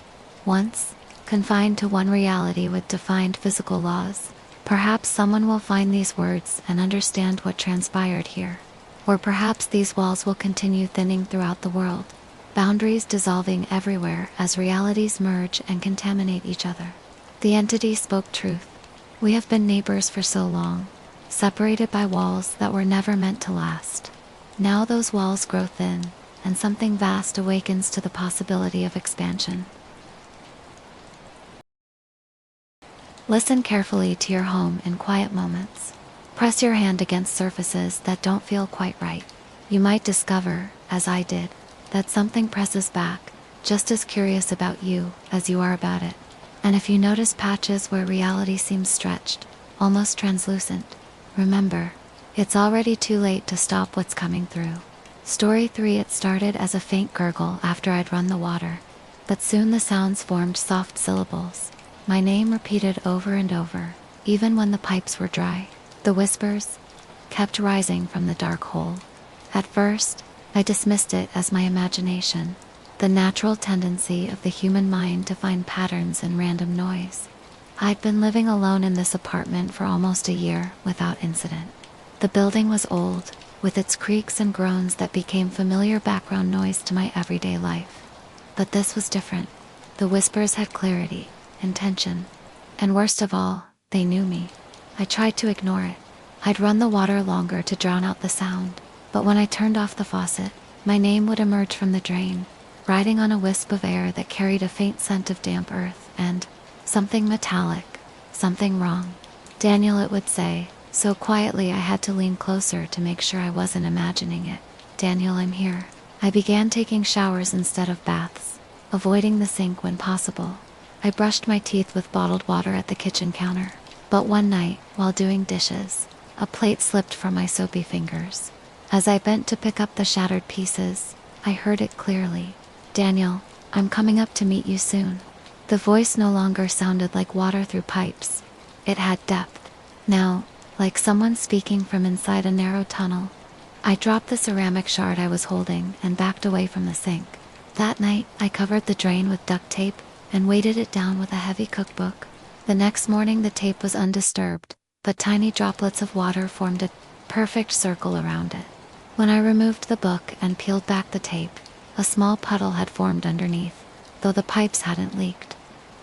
Speaker 1: once confined to one reality with defined physical laws. Perhaps someone will find these words and understand what transpired here. Or perhaps these walls will continue thinning throughout the world, boundaries dissolving everywhere as realities merge and contaminate each other. The entity spoke truth. We have been neighbors for so long, separated by walls that were never meant to last. Now those walls grow thin, and something vast awakens to the possibility of expansion. Listen carefully to your home in quiet moments. Press your hand against surfaces that don't feel quite right. You might discover, as I did, that something presses back, just as curious about you as you are about it. And if you notice patches where reality seems stretched, almost translucent, remember, it's already too late to stop what's coming through. Story 3. It started as a faint gurgle after I'd run the water, but soon the sounds formed soft syllables. My name repeated over and over, even when the pipes were dry. The whispers kept rising from the dark hole. At first, I dismissed it as my imagination, the natural tendency of the human mind to find patterns in random noise. I'd been living alone in this apartment for almost a year without incident. The building was old, with its creaks and groans that became familiar background noise to my everyday life. But this was different. The whispers had clarity, intention, and worst of all, they knew me. I tried to ignore it. I'd run the water longer to drown out the sound, but when I turned off the faucet, my name would emerge from the drain, riding on a wisp of air that carried a faint scent of damp earth and something metallic, something wrong. Daniel, it would say, so quietly I had to lean closer to make sure I wasn't imagining it. Daniel, I'm here. I began taking showers instead of baths, avoiding the sink when possible. I brushed my teeth with bottled water at the kitchen counter. But one night, while doing dishes, a plate slipped from my soapy fingers. As I bent to pick up the shattered pieces, I heard it clearly. Daniel, I'm coming up to meet you soon. The voice no longer sounded like water through pipes. It had depth. Now, like someone speaking from inside a narrow tunnel. I dropped the ceramic shard I was holding and backed away from the sink. That night, I covered the drain with duct tape and weighted it down with a heavy cookbook. The next morning the tape was undisturbed, but tiny droplets of water formed a perfect circle around it. When I removed the book and peeled back the tape, a small puddle had formed underneath, though the pipes hadn't leaked.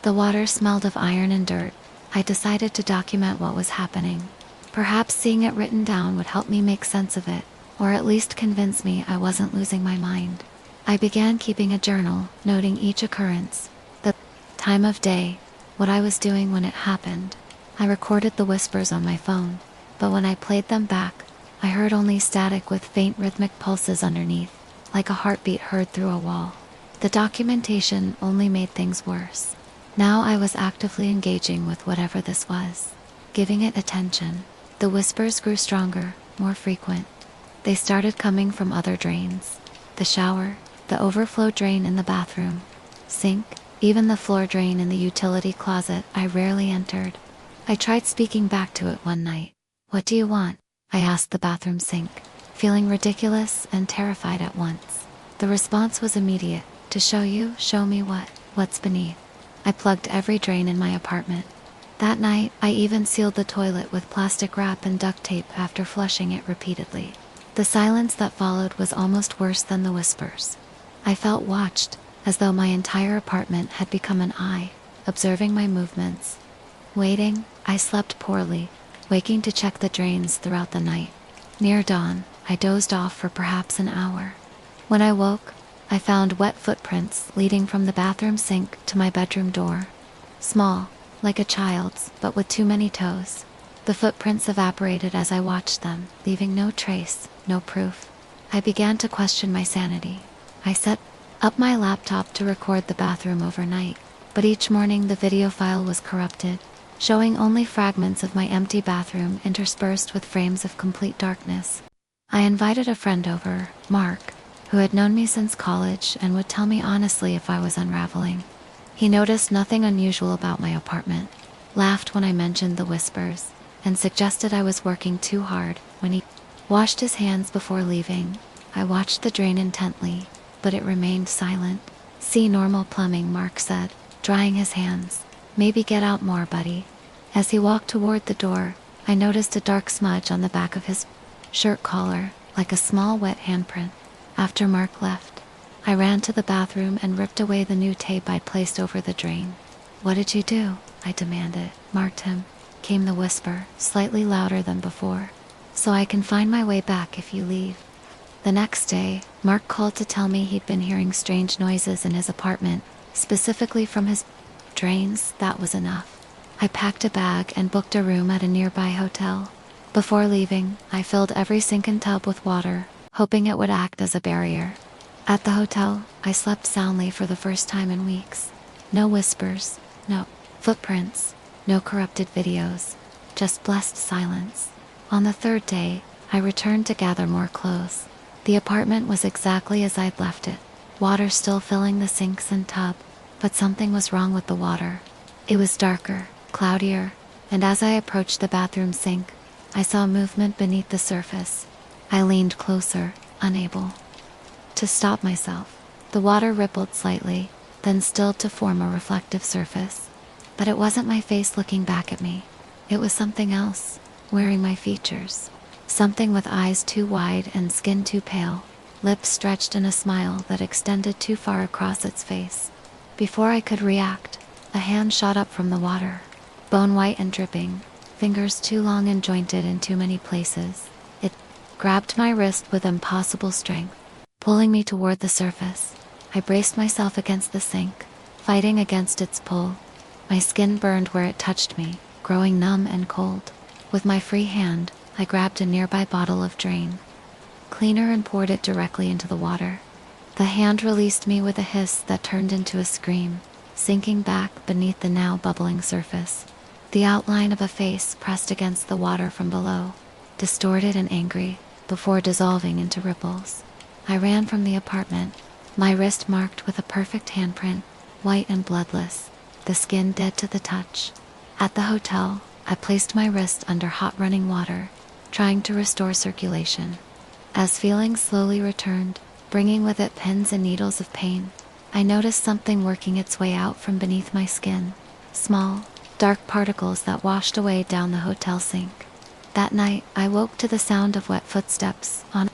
Speaker 1: The water smelled of iron and dirt. I decided to document what was happening. Perhaps seeing it written down would help me make sense of it. or at least convince me I wasn't losing my mind. I began keeping a journal, noting each occurrence, the time of day, what I was doing when it happened. I recorded the whispers on my phone, but when I played them back, I heard only static with faint rhythmic pulses underneath, like a heartbeat heard through a wall. The documentation only made things worse. Now I was actively engaging with whatever this was, giving it attention. The whispers grew stronger, more frequent. They started coming from other drains. The shower, the overflow drain in the bathroom, sink, even the floor drain in the utility closet I rarely entered. I tried speaking back to it one night. "What do you want?" I asked the bathroom sink, feeling ridiculous and terrified at once. The response was immediate. "To show me what's beneath." I plugged every drain in my apartment. That night, I even sealed the toilet with plastic wrap and duct tape after flushing it repeatedly. The silence that followed was almost worse than the whispers. I felt watched, as though my entire apartment had become an eye, observing my movements. Waiting, I slept poorly, waking to check the drains throughout the night. Near dawn, I dozed off for perhaps an hour. When I woke, I found wet footprints leading from the bathroom sink to my bedroom door. Small, like a child's, but with too many toes. The footprints evaporated as I watched them, leaving no trace, no proof. I began to question my sanity. I set up my laptop to record the bathroom overnight, but each morning the video file was corrupted, showing only fragments of my empty bathroom interspersed with frames of complete darkness. I invited a friend over, Mark, who had known me since college and would tell me honestly if I was unraveling. He noticed nothing unusual about my apartment, laughed when I mentioned the whispers, and suggested I was working too hard. When he washed his hands before leaving, I watched the drain intently, but it remained silent. "See normal plumbing," Mark said, drying his hands. "Maybe get out more, buddy." As he walked toward the door, I noticed a dark smudge on the back of his shirt collar, like a small wet handprint. After Mark left, I ran to the bathroom and ripped away the new tape I'd placed over the drain. "What did you do?" I demanded. "Marked him," came the whisper, slightly louder than before. "So I can find my way back if you leave." The next day, Mark called to tell me he'd been hearing strange noises in his apartment, specifically from his drains. That was enough. I packed a bag and booked a room at a nearby hotel. Before leaving, I filled every sink and tub with water, hoping it would act as a barrier. At the hotel, I slept soundly for the first time in weeks. No whispers, no footprints, no corrupted videos, just blessed silence. On the third day, I returned to gather more clothes. The apartment was exactly as I'd left it, water still filling the sinks and tub, but something was wrong with the water. It was darker, cloudier, and as I approached the bathroom sink, I saw movement beneath the surface. I leaned closer, unable to stop myself. The water rippled slightly, then stilled to form a reflective surface. But it wasn't my face looking back at me. It was something else, wearing my features. Something with eyes too wide and skin too pale, lips stretched in a smile that extended too far across its face. Before I could react, a hand shot up from the water, bone white and dripping, fingers too long and jointed in too many places. It grabbed my wrist with impossible strength, pulling me toward the surface. I braced myself against the sink, fighting against its pull. My skin burned where it touched me, growing numb and cold. With my free hand, I grabbed a nearby bottle of drain cleaner and poured it directly into the water. The hand released me with a hiss that turned into a scream, sinking back beneath the now bubbling surface. The outline of a face pressed against the water from below, distorted and angry, before dissolving into ripples. I ran from the apartment, my wrist marked with a perfect handprint, white and bloodless, the skin dead to the touch. At the hotel, I placed my wrist under hot running water, trying to restore circulation. As feeling slowly returned, bringing with it pins and needles of pain, I noticed something working its way out from beneath my skin. Small, dark particles that washed away down the hotel sink. That night, I woke to the sound of wet footsteps on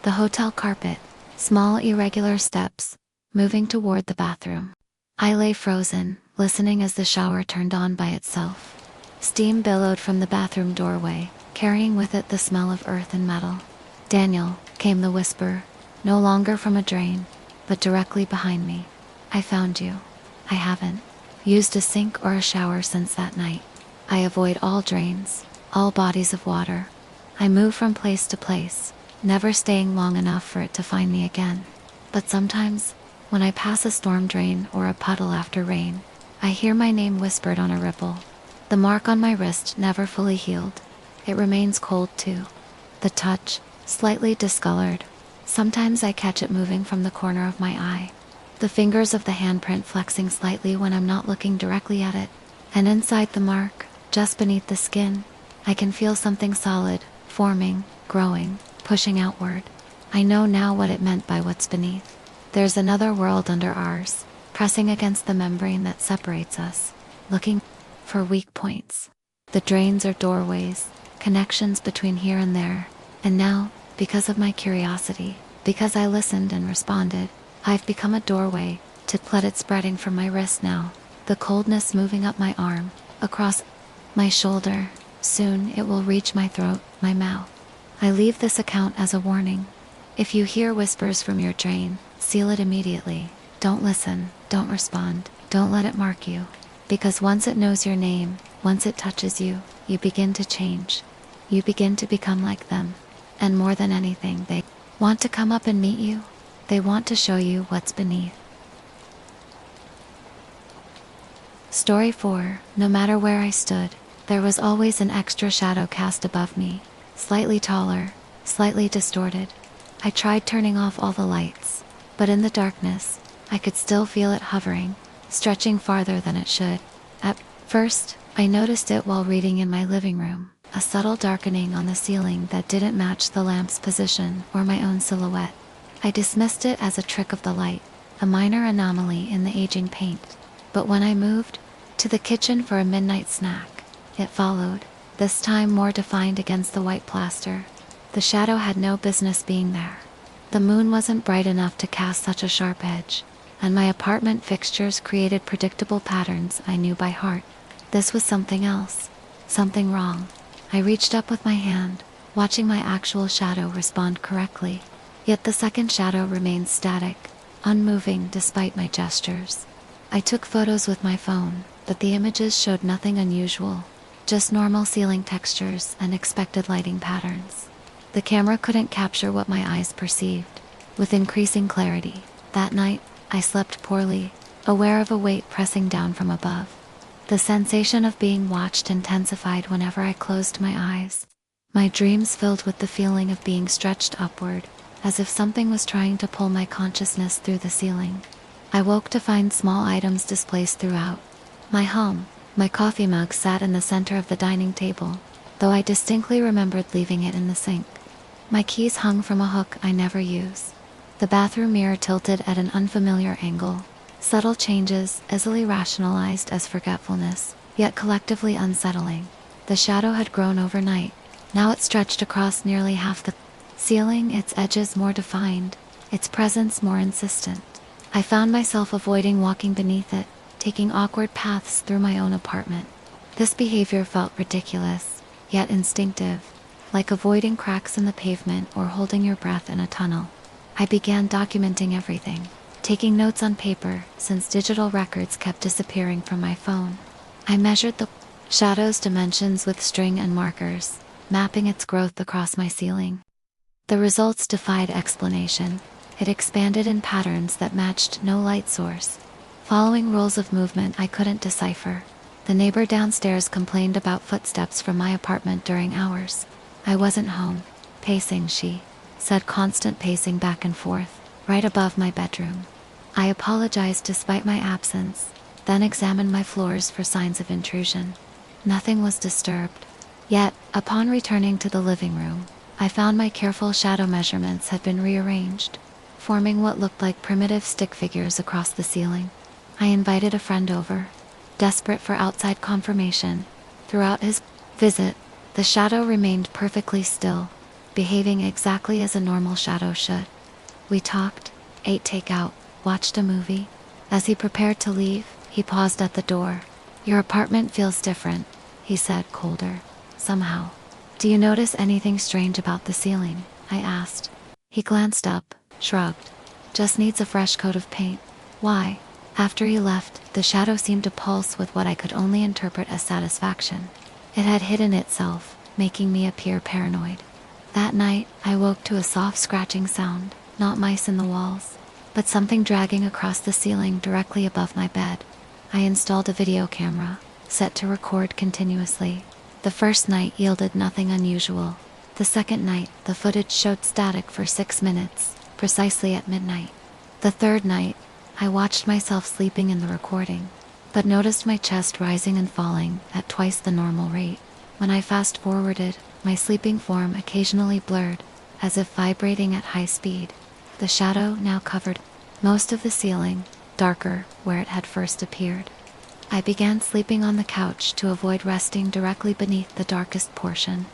Speaker 1: the hotel carpet, small irregular steps, moving toward the bathroom. I lay frozen, listening as the shower turned on by itself. Steam billowed from the bathroom doorway, carrying with it the smell of earth and metal. "Daniel," came the whisper, no longer from a drain, but directly behind me. I found you. I haven't used a sink or a shower since that night. I avoid all drains, all bodies of water. I move from place to place, never staying long enough for it to find me again. But sometimes, when I pass a storm drain or a puddle after rain, I hear my name whispered on a ripple. The mark on my wrist never fully healed. It remains cold too. The touch, slightly discolored. Sometimes I catch it moving from the corner of my eye. The fingers of the handprint flexing slightly when I'm not looking directly at it. And inside the mark, just beneath the skin, I can feel something solid, forming, growing, pushing outward. I know now what it meant by what's beneath. There's another world under ours, pressing against the membrane that separates us, looking for weak points. The drains are doorways, connections between here and there. And now, because of my curiosity, because I listened and responded, I've become a doorway, to let it spreading from my wrist now, the coldness moving up my arm, across my shoulder. Soon it will reach my throat, my mouth. I leave this account as a warning. If you hear whispers from your drain, seal it immediately. Don't listen, don't respond, don't let it mark you. Because once it knows your name, once it touches you, you begin to change. You begin to become like them. And more than anything, they want to come up and meet you. They want to show you what's beneath. Story 4. No matter where I stood, there was always an extra shadow cast above me, slightly taller, slightly distorted. I tried turning off all the lights, but in the darkness, I could still feel it hovering, stretching farther than it should. At first, I noticed it while reading in my living room, a subtle darkening on the ceiling that didn't match the lamp's position or my own silhouette. I dismissed it as a trick of the light, a minor anomaly in the aging paint. But when I moved to the kitchen for a midnight snack, it followed, this time more defined against the white plaster. The shadow had no business being there. The moon wasn't bright enough to cast such a sharp edge, and my apartment fixtures created predictable patterns I knew by heart. This was something else, something wrong. I reached up with my hand, watching my actual shadow respond correctly. Yet the second shadow remained static, unmoving despite my gestures. I took photos with my phone, but the images showed nothing unusual, just normal ceiling textures and expected lighting patterns. The camera couldn't capture what my eyes perceived. With increasing clarity, that night, I slept poorly, aware of a weight pressing down from above. The sensation of being watched intensified whenever I closed my eyes. My dreams filled with the feeling of being stretched upward, as if something was trying to pull my consciousness through the ceiling. I woke to find small items displaced throughout. My home, my coffee mug sat in the center of the dining table, though I distinctly remembered leaving it in the sink. My keys hung from a hook I never use. The bathroom mirror tilted at an unfamiliar angle. Subtle changes, easily rationalized as forgetfulness, yet collectively unsettling. The shadow had grown overnight. Now it stretched across nearly half the ceiling, its edges more defined, its presence more insistent. I found myself avoiding walking beneath it, taking awkward paths through my own apartment. This behavior felt ridiculous, yet instinctive, like avoiding cracks in the pavement or holding your breath in a tunnel. I began documenting everything, taking notes on paper, since digital records kept disappearing from my phone. I measured the shadow's dimensions with string and markers, mapping its growth across my ceiling. The results defied explanation. It expanded in patterns that matched no light source, following rules of movement I couldn't decipher. The neighbor downstairs complained about footsteps from my apartment during hours. I wasn't home. Pacing, she said, constant pacing back and forth, right above my bedroom. I apologized despite my absence, then examined my floors for signs of intrusion. Nothing was disturbed. Yet, upon returning to the living room, I found my careful shadow measurements had been rearranged, forming what looked like primitive stick figures across the ceiling. I invited a friend over, desperate for outside confirmation. Throughout his visit, the shadow remained perfectly still, behaving exactly as a normal shadow should. We talked, ate takeout, watched a movie. As he prepared to leave, he paused at the door. "Your apartment feels different," he said, colder, somehow. "Do you notice anything strange about the ceiling?" I asked. He glanced up, shrugged. Just needs a fresh coat of paint. Why? After he left, the shadow seemed to pulse with what I could only interpret as satisfaction. It had hidden itself, making me appear paranoid. That night, I woke to a soft scratching sound, not mice in the walls, but something dragging across the ceiling directly above my bed. I installed a video camera, set to record continuously. The first night yielded nothing unusual. The second night, the footage showed static for 6 minutes, precisely at midnight. The third night, I watched myself sleeping in the recording, but noticed my chest rising and falling at twice the normal rate. When I fast-forwarded, my sleeping form occasionally blurred, as if vibrating at high speed. The shadow now covered most of the ceiling, darker where it had first appeared. I began sleeping on the couch to avoid resting directly beneath the darkest portion.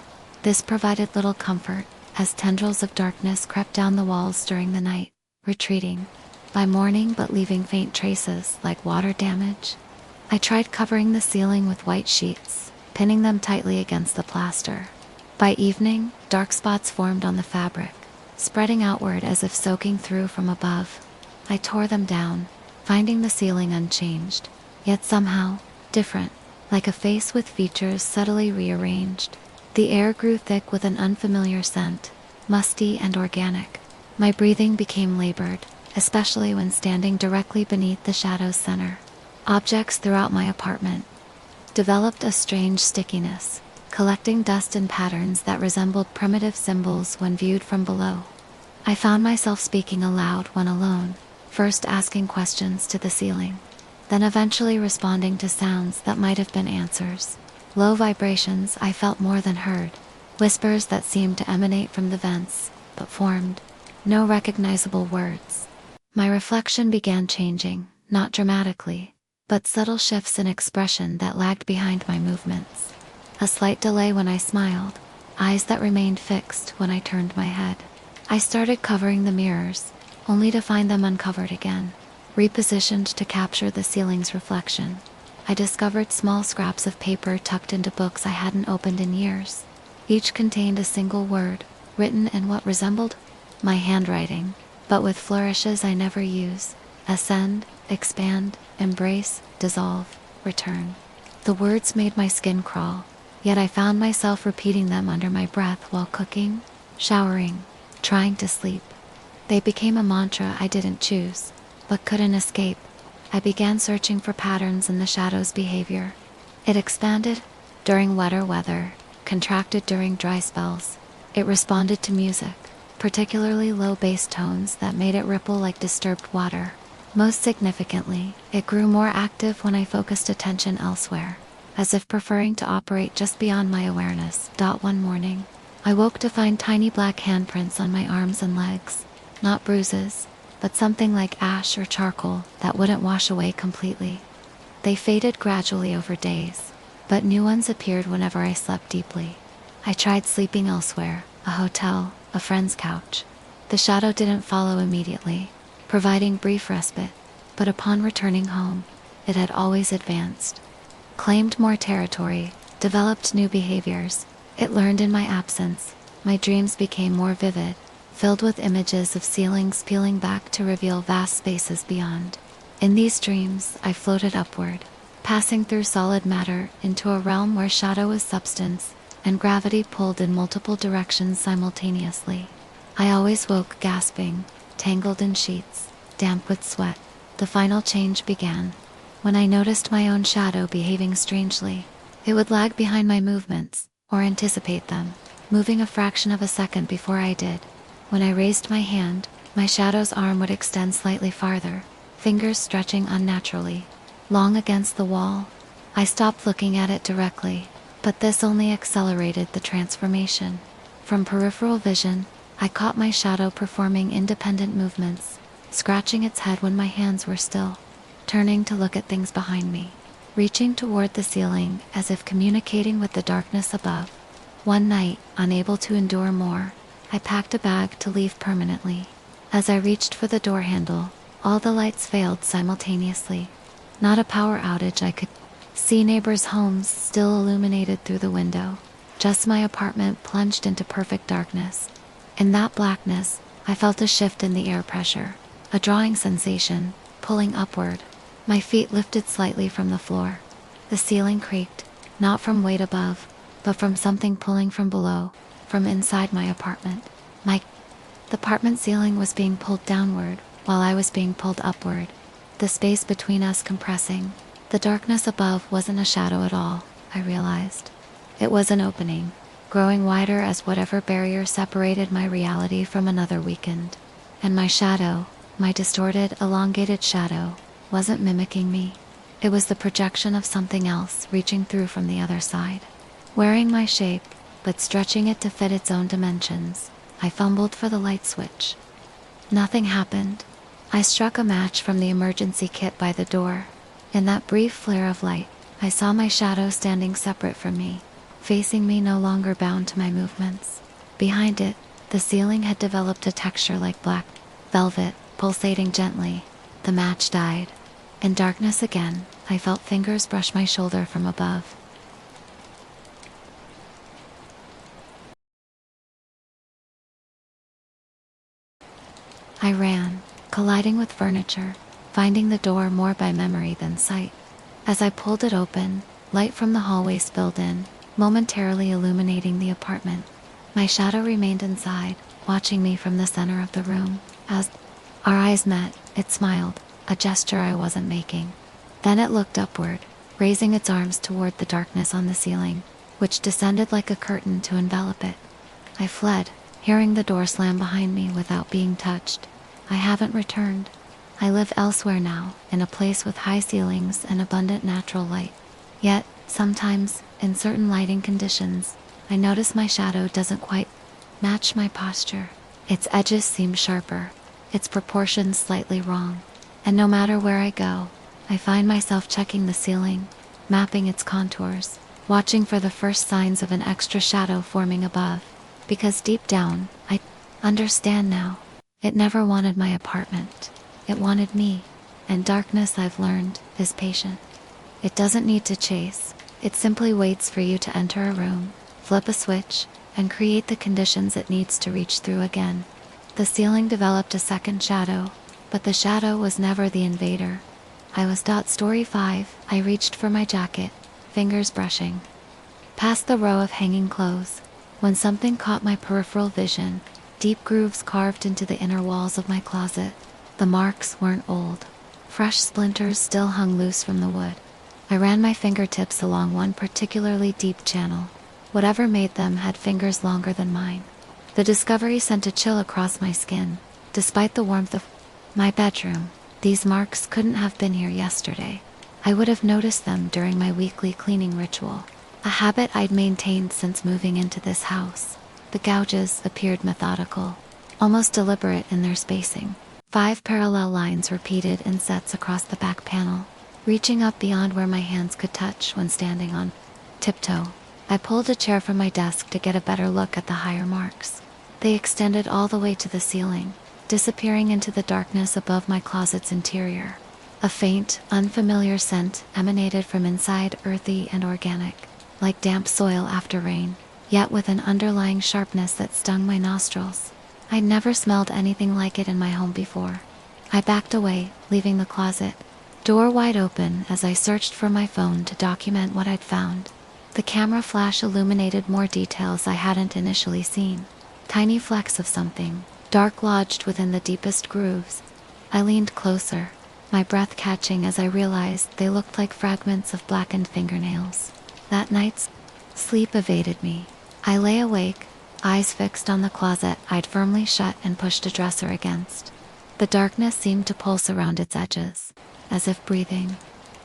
Speaker 1: This provided little comfort, as tendrils of darkness crept down the walls during the night, retreating by morning but leaving faint traces like water damage. I tried covering the ceiling with white sheets, pinning them tightly against the plaster. By evening, dark spots formed on the fabric, spreading outward as if soaking through from above. I tore them down, finding the ceiling unchanged, yet somehow different, like a face with features subtly rearranged. The air grew thick with an unfamiliar scent, musty and organic. My breathing became labored, especially when standing directly beneath the shadow's center. Objects throughout my apartment developed a strange stickiness, collecting dust in patterns that resembled primitive symbols when viewed from below. I found myself speaking aloud when alone, first asking questions to the ceiling, then eventually responding to sounds that might have been answers. Low vibrations I felt more than heard, whispers that seemed to emanate from the vents, but formed no recognizable words. My reflection began changing, not dramatically, but subtle shifts in expression that lagged behind my movements. A slight delay when I smiled, eyes that remained fixed when I turned my head. I started covering the mirrors, only to find them uncovered again, repositioned to capture the ceiling's reflection. I discovered small scraps of paper tucked into books I hadn't opened in years. Each contained a single word, written in what resembled my handwriting, but with flourishes I never use: ascend, expand, embrace, dissolve, return. The words made my skin crawl, yet I found myself repeating them under my breath while cooking, showering, trying to sleep. They became a mantra I didn't choose, but couldn't escape. I began searching for patterns in the shadow's behavior. It expanded during wetter weather, contracted during dry spells. It responded to music, particularly low bass tones that made it ripple like disturbed water. Most significantly, it grew more active when I focused attention elsewhere, as if preferring to operate just beyond my awareness. One morning, I woke to find tiny black handprints on my arms and legs. Not bruises, but something like ash or charcoal that wouldn't wash away completely. They faded gradually over days, but new ones appeared whenever I slept deeply. I tried sleeping elsewhere, a hotel, a friend's couch. The shadow didn't follow immediately, providing brief respite, but upon returning home, it had always advanced, claimed more territory, developed new behaviors. It learned in my absence. My dreams became more vivid, filled with images of ceilings peeling back to reveal vast spaces beyond. In these dreams, I floated upward, passing through solid matter into a realm where shadow was substance, and gravity pulled in multiple directions simultaneously. I always woke gasping, tangled in sheets, damp with sweat. The final change began when I noticed my own shadow behaving strangely. It would lag behind my movements, or anticipate them, moving a fraction of a second before I did. When I raised my hand, my shadow's arm would extend slightly farther, fingers stretching unnaturally, long against the wall. I stopped looking at it directly, but this only accelerated the transformation. From peripheral vision, I caught my shadow performing independent movements, scratching its head when my hands were still, turning to look at things behind me, reaching toward the ceiling as if communicating with the darkness above. One night, unable to endure more, I packed a bag to leave permanently. As I reached for the door handle, all the lights failed simultaneously. Not a power outage I could see. Neighbors' homes still illuminated through the window. Just my apartment plunged into perfect darkness. In that blackness, I felt a shift in the air pressure, a drawing sensation, pulling upward. My feet lifted slightly from the floor. The ceiling creaked, not from weight above, but from something pulling from below, from inside my apartment. The apartment ceiling was being pulled downward, while I was being pulled upward, the space between us compressing. The darkness above wasn't a shadow at all, I realized. It was an opening, growing wider as whatever barrier separated my reality from another weakened. And my shadow, my distorted, elongated shadow, wasn't mimicking me. It was the projection of something else reaching through from the other side. Wearing my shape, but stretching it to fit its own dimensions, I fumbled for the light switch. Nothing happened. I struck a match from the emergency kit by the door. In that brief flare of light, I saw my shadow standing separate from me, facing me, no longer bound to my movements. Behind it, the ceiling had developed a texture like black velvet, pulsating gently. The match died. In darkness again, I felt fingers brush my shoulder from above. I ran, colliding with furniture, finding the door more by memory than sight. As I pulled it open, light from the hallway spilled in, momentarily illuminating the apartment. My shadow remained inside, watching me from the center of the room. As our eyes met, it smiled, a gesture I wasn't making. Then it looked upward, raising its arms toward the darkness on the ceiling, which descended like a curtain to envelop it. I fled, hearing the door slam behind me without being touched. I haven't returned. I live elsewhere now, in a place with high ceilings and abundant natural light. Yet, sometimes, in certain lighting conditions, I notice my shadow doesn't quite match my posture. Its edges seem sharper, its proportions slightly wrong. And no matter where I go, I find myself checking the ceiling, mapping its contours, watching for the first signs of an extra shadow forming above. Because deep down, I understand now. It never wanted my apartment. It wanted me. And darkness, I've learned, is patient. It doesn't need to chase. It simply waits for you to enter a room, flip a switch, and create the conditions it needs to reach through again. The ceiling developed a second shadow, but the shadow was never the invader. I was. Story 5. I reached for my jacket, fingers brushing past the row of hanging clothes, when something caught my peripheral vision. Deep grooves carved into the inner walls of my closet. The marks weren't old. Fresh splinters still hung loose from the wood. I ran my fingertips along one particularly deep channel. Whatever made them had fingers longer than mine. The discovery sent a chill across my skin. Despite the warmth of my bedroom, these marks couldn't have been here yesterday. I would have noticed them during my weekly cleaning ritual, a habit I'd maintained since moving into this house. The gouges appeared methodical, almost deliberate in their spacing. 5 parallel lines repeated in sets across the back panel, reaching up beyond where my hands could touch when standing on tiptoe. I pulled a chair from my desk to get a better look at the higher marks. They extended all the way to the ceiling, disappearing into the darkness above my closet's interior. A faint, unfamiliar scent emanated from inside, earthy and organic, like damp soil after rain, yet with an underlying sharpness that stung my nostrils. I'd never smelled anything like it in my home before. I backed away, leaving the closet, door wide open, as I searched for my phone to document what I'd found. The camera flash illuminated more details I hadn't initially seen. Tiny flecks of something, dark, lodged within the deepest grooves. I leaned closer, my breath catching as I realized they looked like fragments of blackened fingernails. That night's sleep evaded me. I lay awake, eyes fixed on the closet I'd firmly shut and pushed a dresser against. The darkness seemed to pulse around its edges, as if breathing.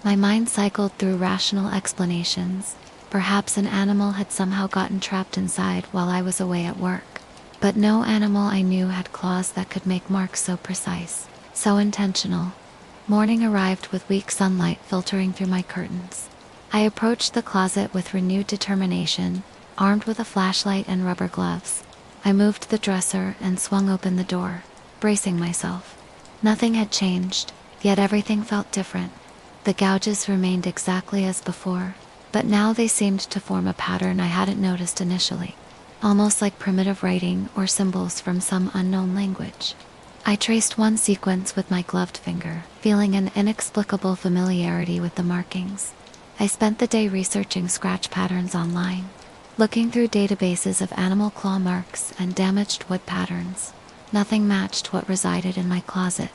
Speaker 1: My mind cycled through rational explanations. Perhaps an animal had somehow gotten trapped inside while I was away at work. But no animal I knew had claws that could make marks so precise, so intentional. Morning arrived with weak sunlight filtering through my curtains. I approached the closet with renewed determination, armed with a flashlight and rubber gloves. I moved the dresser and swung open the door, bracing myself. Nothing had changed, yet everything felt different. The gouges remained exactly as before, but now they seemed to form a pattern I hadn't noticed initially. almost like primitive writing or symbols from some unknown language. I traced one sequence with my gloved finger, feeling an inexplicable familiarity with the markings. I spent the day researching scratch patterns online, looking through databases of animal claw marks and damaged wood patterns. Nothing matched what resided in my closet.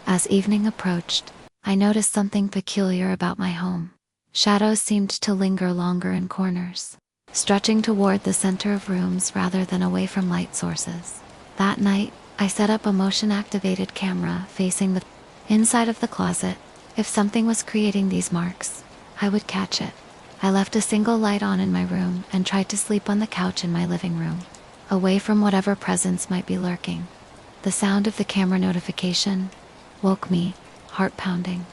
Speaker 1: As evening approached, I noticed something peculiar about my home. Shadows seemed to linger longer in corners, stretching toward the center of rooms rather than away from light sources. That night, I set up a motion-activated camera facing the inside of the closet. If something was creating these marks, I would catch it. I left a single light on in my room and tried to sleep on the couch in my living room, away from whatever presence might be lurking. The sound of the camera notification woke me, heart pounding.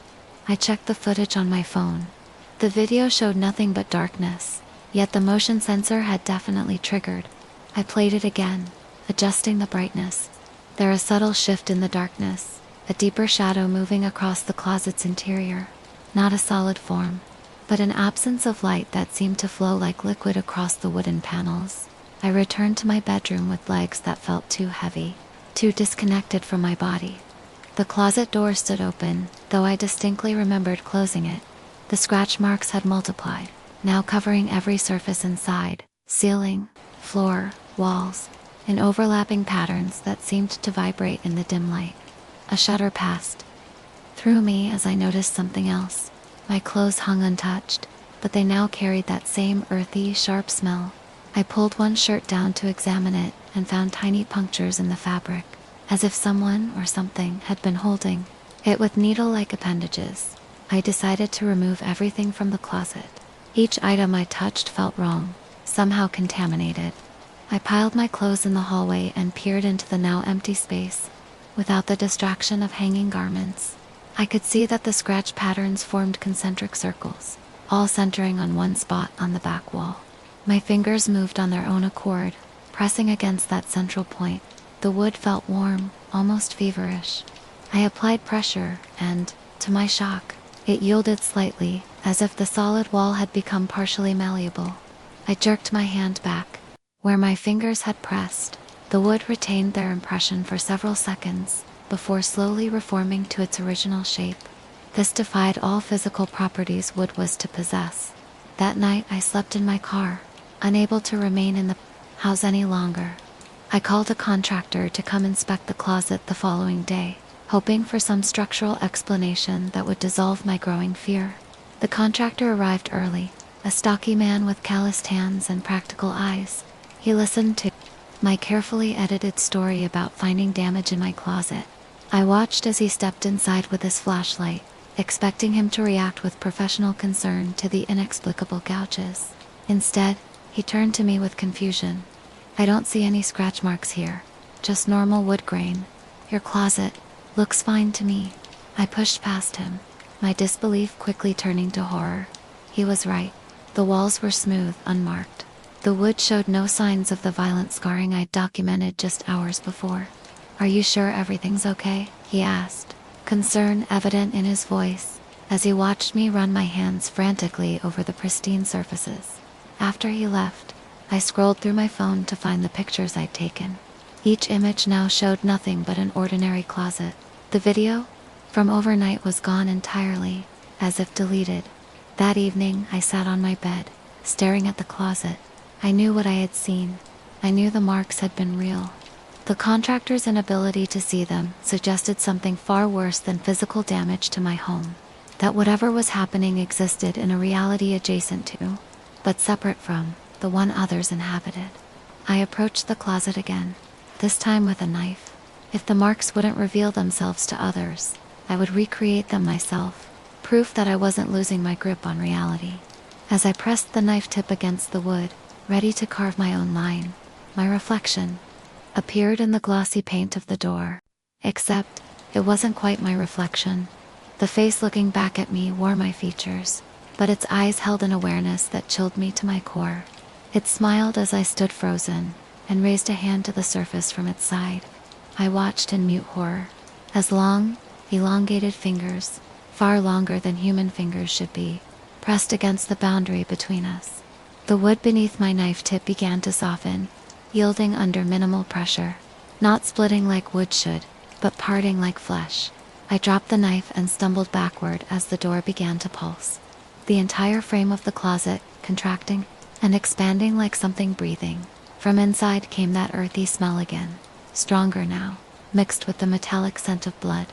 Speaker 1: I checked the footage on my phone. The video showed nothing but darkness, yet the motion sensor had definitely triggered. I played it again, adjusting the brightness. There was a subtle shift in the darkness, a deeper shadow moving across the closet's interior. Not a solid form, but an absence of light that seemed to flow like liquid across the wooden panels. I returned to my bedroom with legs that felt too heavy, too disconnected from my body. The closet door stood open, though I distinctly remembered closing it. The scratch marks had multiplied, now covering every surface inside, ceiling, floor, walls, in overlapping patterns that seemed to vibrate in the dim light. A shudder passed through me as I noticed something else. My clothes hung untouched, but they now carried that same earthy, sharp smell. I pulled one shirt down to examine it and found tiny punctures in the fabric, as if someone or something had been holding it with needle-like appendages. I decided to remove everything from the closet. Each item I touched felt wrong, somehow contaminated. I piled my clothes in the hallway and peered into the now empty space. Without the distraction of hanging garments, I could see that the scratch patterns formed concentric circles, all centering on one spot on the back wall. My fingers moved on their own accord, pressing against that central point. The wood felt warm, almost feverish. I applied pressure, and, to my shock, it yielded slightly, as if the solid wall had become partially malleable. I jerked my hand back. Where my fingers had pressed, the wood retained their impression for several seconds, before slowly reforming to its original shape. This defied all physical properties wood was to possess. That night I slept in my car, unable to remain in the house any longer. I called a contractor to come inspect the closet the following day, hoping for some structural explanation that would dissolve my growing fear. The contractor arrived early, a stocky man with calloused hands and practical eyes. He listened to my carefully edited story about finding damage in my closet. I watched as he stepped inside with his flashlight, expecting him to react with professional concern to the inexplicable gouges. Instead, he turned to me with confusion. "I don't see any scratch marks here, just normal wood grain. Your closet looks fine to me." I pushed past him, my disbelief quickly turning to horror. He was right. The walls were smooth, unmarked. The wood showed no signs of the violent scarring I'd documented just hours before. "Are you sure everything's okay?" he asked, concern evident in his voice, as he watched me run my hands frantically over the pristine surfaces. After he left, I scrolled through my phone to find the pictures I'd taken. Each image now showed nothing but an ordinary closet. The video from overnight was gone entirely, as if deleted. That evening, I sat on my bed, staring at the closet. I knew what I had seen. I knew the marks had been real. The contractor's inability to see them suggested something far worse than physical damage to my home. That whatever was happening existed in a reality adjacent to, but separate from, the one others inhabited. I approached the closet again, this time with a knife. If the marks wouldn't reveal themselves to others, I would recreate them myself, proof that I wasn't losing my grip on reality. As I pressed the knife tip against the wood, ready to carve my own line, my reflection appeared in the glossy paint of the door. Except, it wasn't quite my reflection. The face looking back at me wore my features, but its eyes held an awareness that chilled me to my core. It smiled as I stood frozen, and raised a hand to the surface from its side. I watched in mute horror, as long, elongated fingers, far longer than human fingers should be, pressed against the boundary between us. The wood beneath my knife tip began to soften, yielding under minimal pressure. Not splitting like wood should, but parting like flesh. I dropped the knife and stumbled backward as the door began to pulse. The entire frame of the closet, contracting and expanding like something breathing. From inside came that earthy smell again, stronger now, mixed with the metallic scent of blood.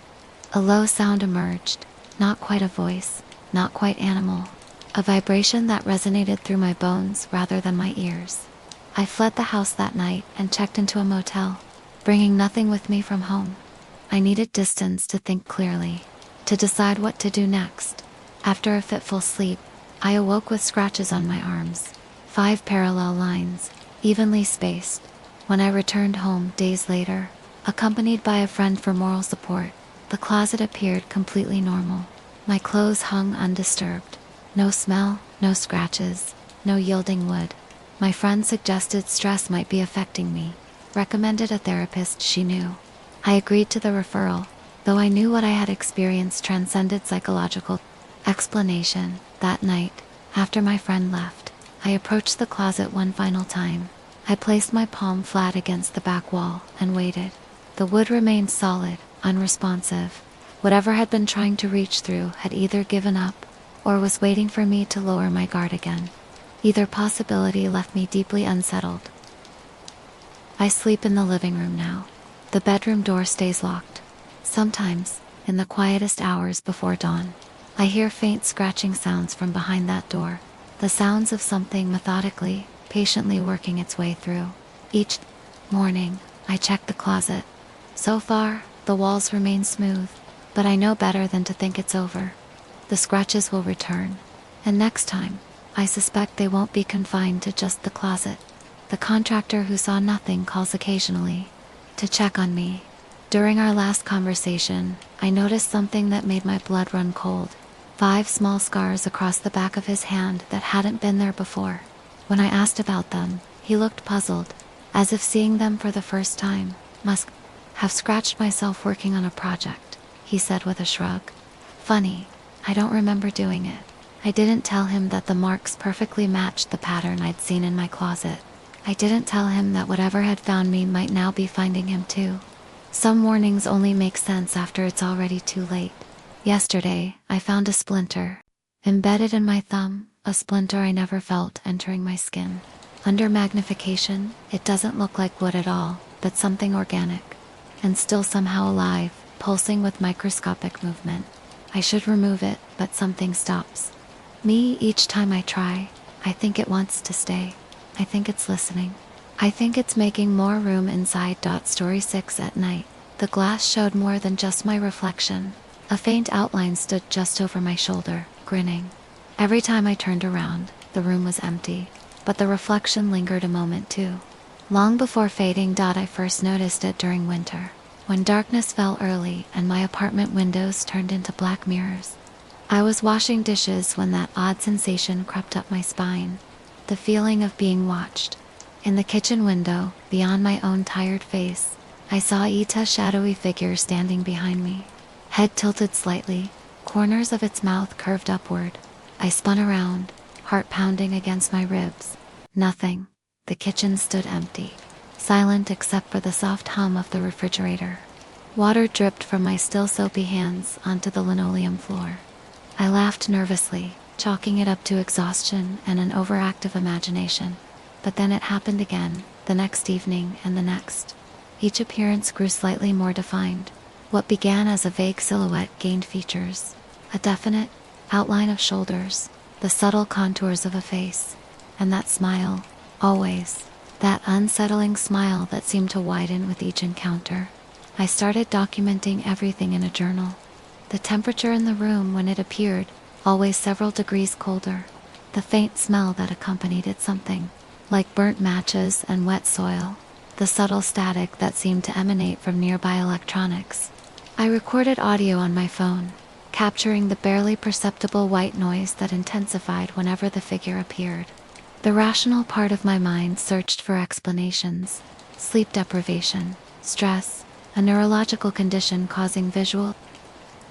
Speaker 1: A low sound emerged, not quite a voice, not quite animal, a vibration that resonated through my bones rather than my ears. I fled the house that night and checked into a motel, bringing nothing with me from home. I needed distance to think clearly, to decide what to do next. After a fitful sleep, I awoke with scratches on my arms, 5 parallel lines, evenly spaced. When I returned home days later, accompanied by a friend for moral support, the closet appeared completely normal. My clothes hung undisturbed. No smell, no scratches, no yielding wood. My friend suggested stress might be affecting me, recommended a therapist she knew. I agreed to the referral, though I knew what I had experienced transcended psychological explanation. That night, after my friend left, I approached the closet one final time. I placed my palm flat against the back wall and waited. The wood remained solid, unresponsive. Whatever had been trying to reach through had either given up or was waiting for me to lower my guard again. Either possibility left me deeply unsettled. I sleep in the living room now. The bedroom door stays locked. Sometimes, in the quietest hours before dawn, I hear faint scratching sounds from behind that door, the sounds of something methodically, patiently working its way through. Each morning, I check the closet. So far, the walls remain smooth, but I know better than to think it's over. The scratches will return, and next time, I suspect they won't be confined to just the closet. The contractor who saw nothing calls occasionally to check on me. During our last conversation, I noticed something that made my blood run cold. 5 small scars across the back of his hand that hadn't been there before. When I asked about them, he looked puzzled, as if seeing them for the first time. Must have scratched myself working on a project, he said with a shrug. Funny, I don't remember doing it. I didn't tell him that the marks perfectly matched the pattern I'd seen in my closet. I didn't tell him that whatever had found me might now be finding him too. Some warnings only make sense after it's already too late. Yesterday, I found a splinter embedded in my thumb, a splinter I never felt entering my skin. Under magnification, it doesn't look like wood at all, but something organic, and still somehow alive, pulsing with microscopic movement. I should remove it, but something stops me each time I try. I think it wants to stay. I think it's listening. I think it's making more room inside. Story 6 at night. The glass showed more than just my reflection. A faint outline stood just over my shoulder, grinning. Every time I turned around, the room was empty, but the reflection lingered a moment too. Long before fading. I first noticed it during winter, when darkness fell early and my apartment windows turned into black mirrors. I was washing dishes when that odd sensation crept up my spine, the feeling of being watched. In the kitchen window, beyond my own tired face, I saw Ita's shadowy figure standing behind me. Head tilted slightly, corners of its mouth curved upward. I spun around, heart pounding against my ribs. Nothing. The kitchen stood empty, silent except for the soft hum of the refrigerator. Water dripped from my still soapy hands onto the linoleum floor. I laughed nervously, chalking it up to exhaustion and an overactive imagination. But then it happened again, the next evening and the next. Each appearance grew slightly more defined. What began as a vague silhouette gained features. A definite outline of shoulders, the subtle contours of a face, and that smile, always. That unsettling smile that seemed to widen with each encounter. I started documenting everything in a journal. The temperature in the room when it appeared, always several degrees colder. The faint smell that accompanied it, something like burnt matches and wet soil. The subtle static that seemed to emanate from nearby electronics. I recorded audio on my phone, capturing the barely perceptible white noise that intensified whenever the figure appeared. The rational part of my mind searched for explanations. Sleep deprivation, stress, a neurological condition causing visual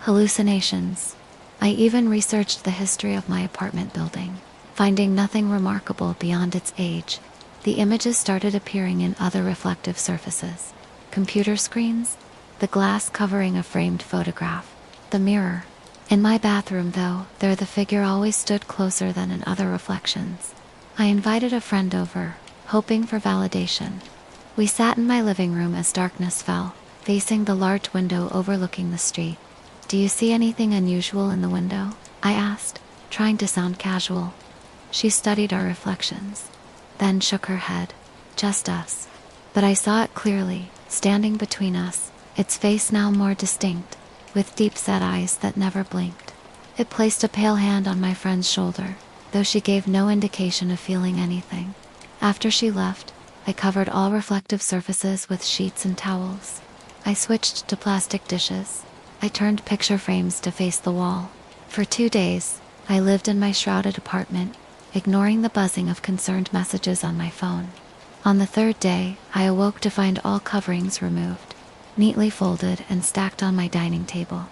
Speaker 1: hallucinations. I even researched the history of my apartment building, finding nothing remarkable beyond its age. The images started appearing in other reflective surfaces. Computer screens, the glass covering a framed photograph, the mirror. In my bathroom, though, there the figure always stood closer than in other reflections. I invited a friend over, hoping for validation. We sat in my living room as darkness fell, facing the large window overlooking the street. "Do you see anything unusual in the window?" I asked, trying to sound casual. She studied our reflections, then shook her head. "Just us." But I saw it clearly, standing between us, its face now more distinct, with deep-set eyes that never blinked. It placed a pale hand on my friend's shoulder, though she gave no indication of feeling anything. After she left, I covered all reflective surfaces with sheets and towels. I switched to plastic dishes. I turned picture frames to face the wall. For 2 days, I lived in my shrouded apartment, ignoring the buzzing of concerned messages on my phone. On the 3rd day, I awoke to find all coverings removed, neatly folded and stacked on my dining table.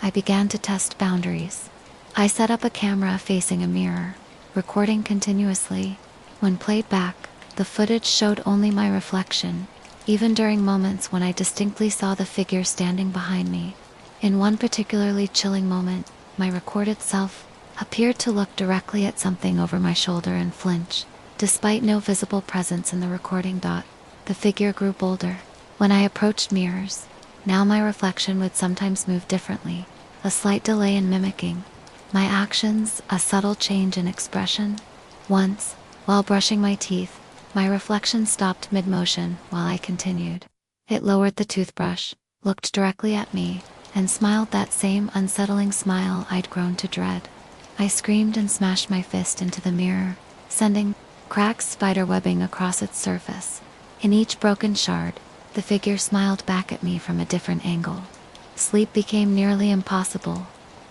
Speaker 1: I began to test boundaries. I set up a camera facing a mirror, recording continuously. When played back, the footage showed only my reflection, even during moments when I distinctly saw the figure standing behind me. In one particularly chilling moment, my recorded self appeared to look directly at something over my shoulder and flinch. Despite no visible presence in the recording. The figure grew bolder. When I approached mirrors, now my reflection would sometimes move differently, a slight delay in mimicking my actions, a subtle change in expression. Once, while brushing my teeth, my reflection stopped mid-motion while I continued. It lowered the toothbrush, looked directly at me, and smiled that same unsettling smile I'd grown to dread. I screamed and smashed my fist into the mirror, sending cracks spiderwebbing across its surface. In each broken shard, the figure smiled back at me from a different angle. Sleep became nearly impossible.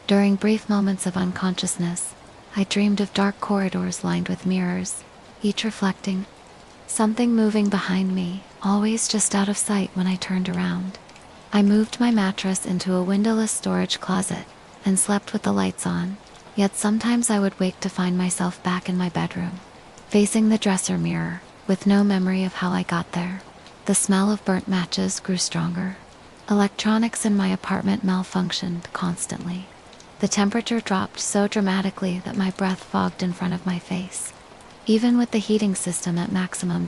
Speaker 1: During brief moments of unconsciousness, I dreamed of dark corridors lined with mirrors, each reflecting something moving behind me, always just out of sight when I turned around. I moved my mattress into a windowless storage closet and slept with the lights on, yet sometimes I would wake to find myself back in my bedroom, facing the dresser mirror, with no memory of how I got there. The smell of burnt matches grew stronger. Electronics in my apartment malfunctioned constantly. The temperature dropped so dramatically that my breath fogged in front of my face. Even with the heating system at maximum.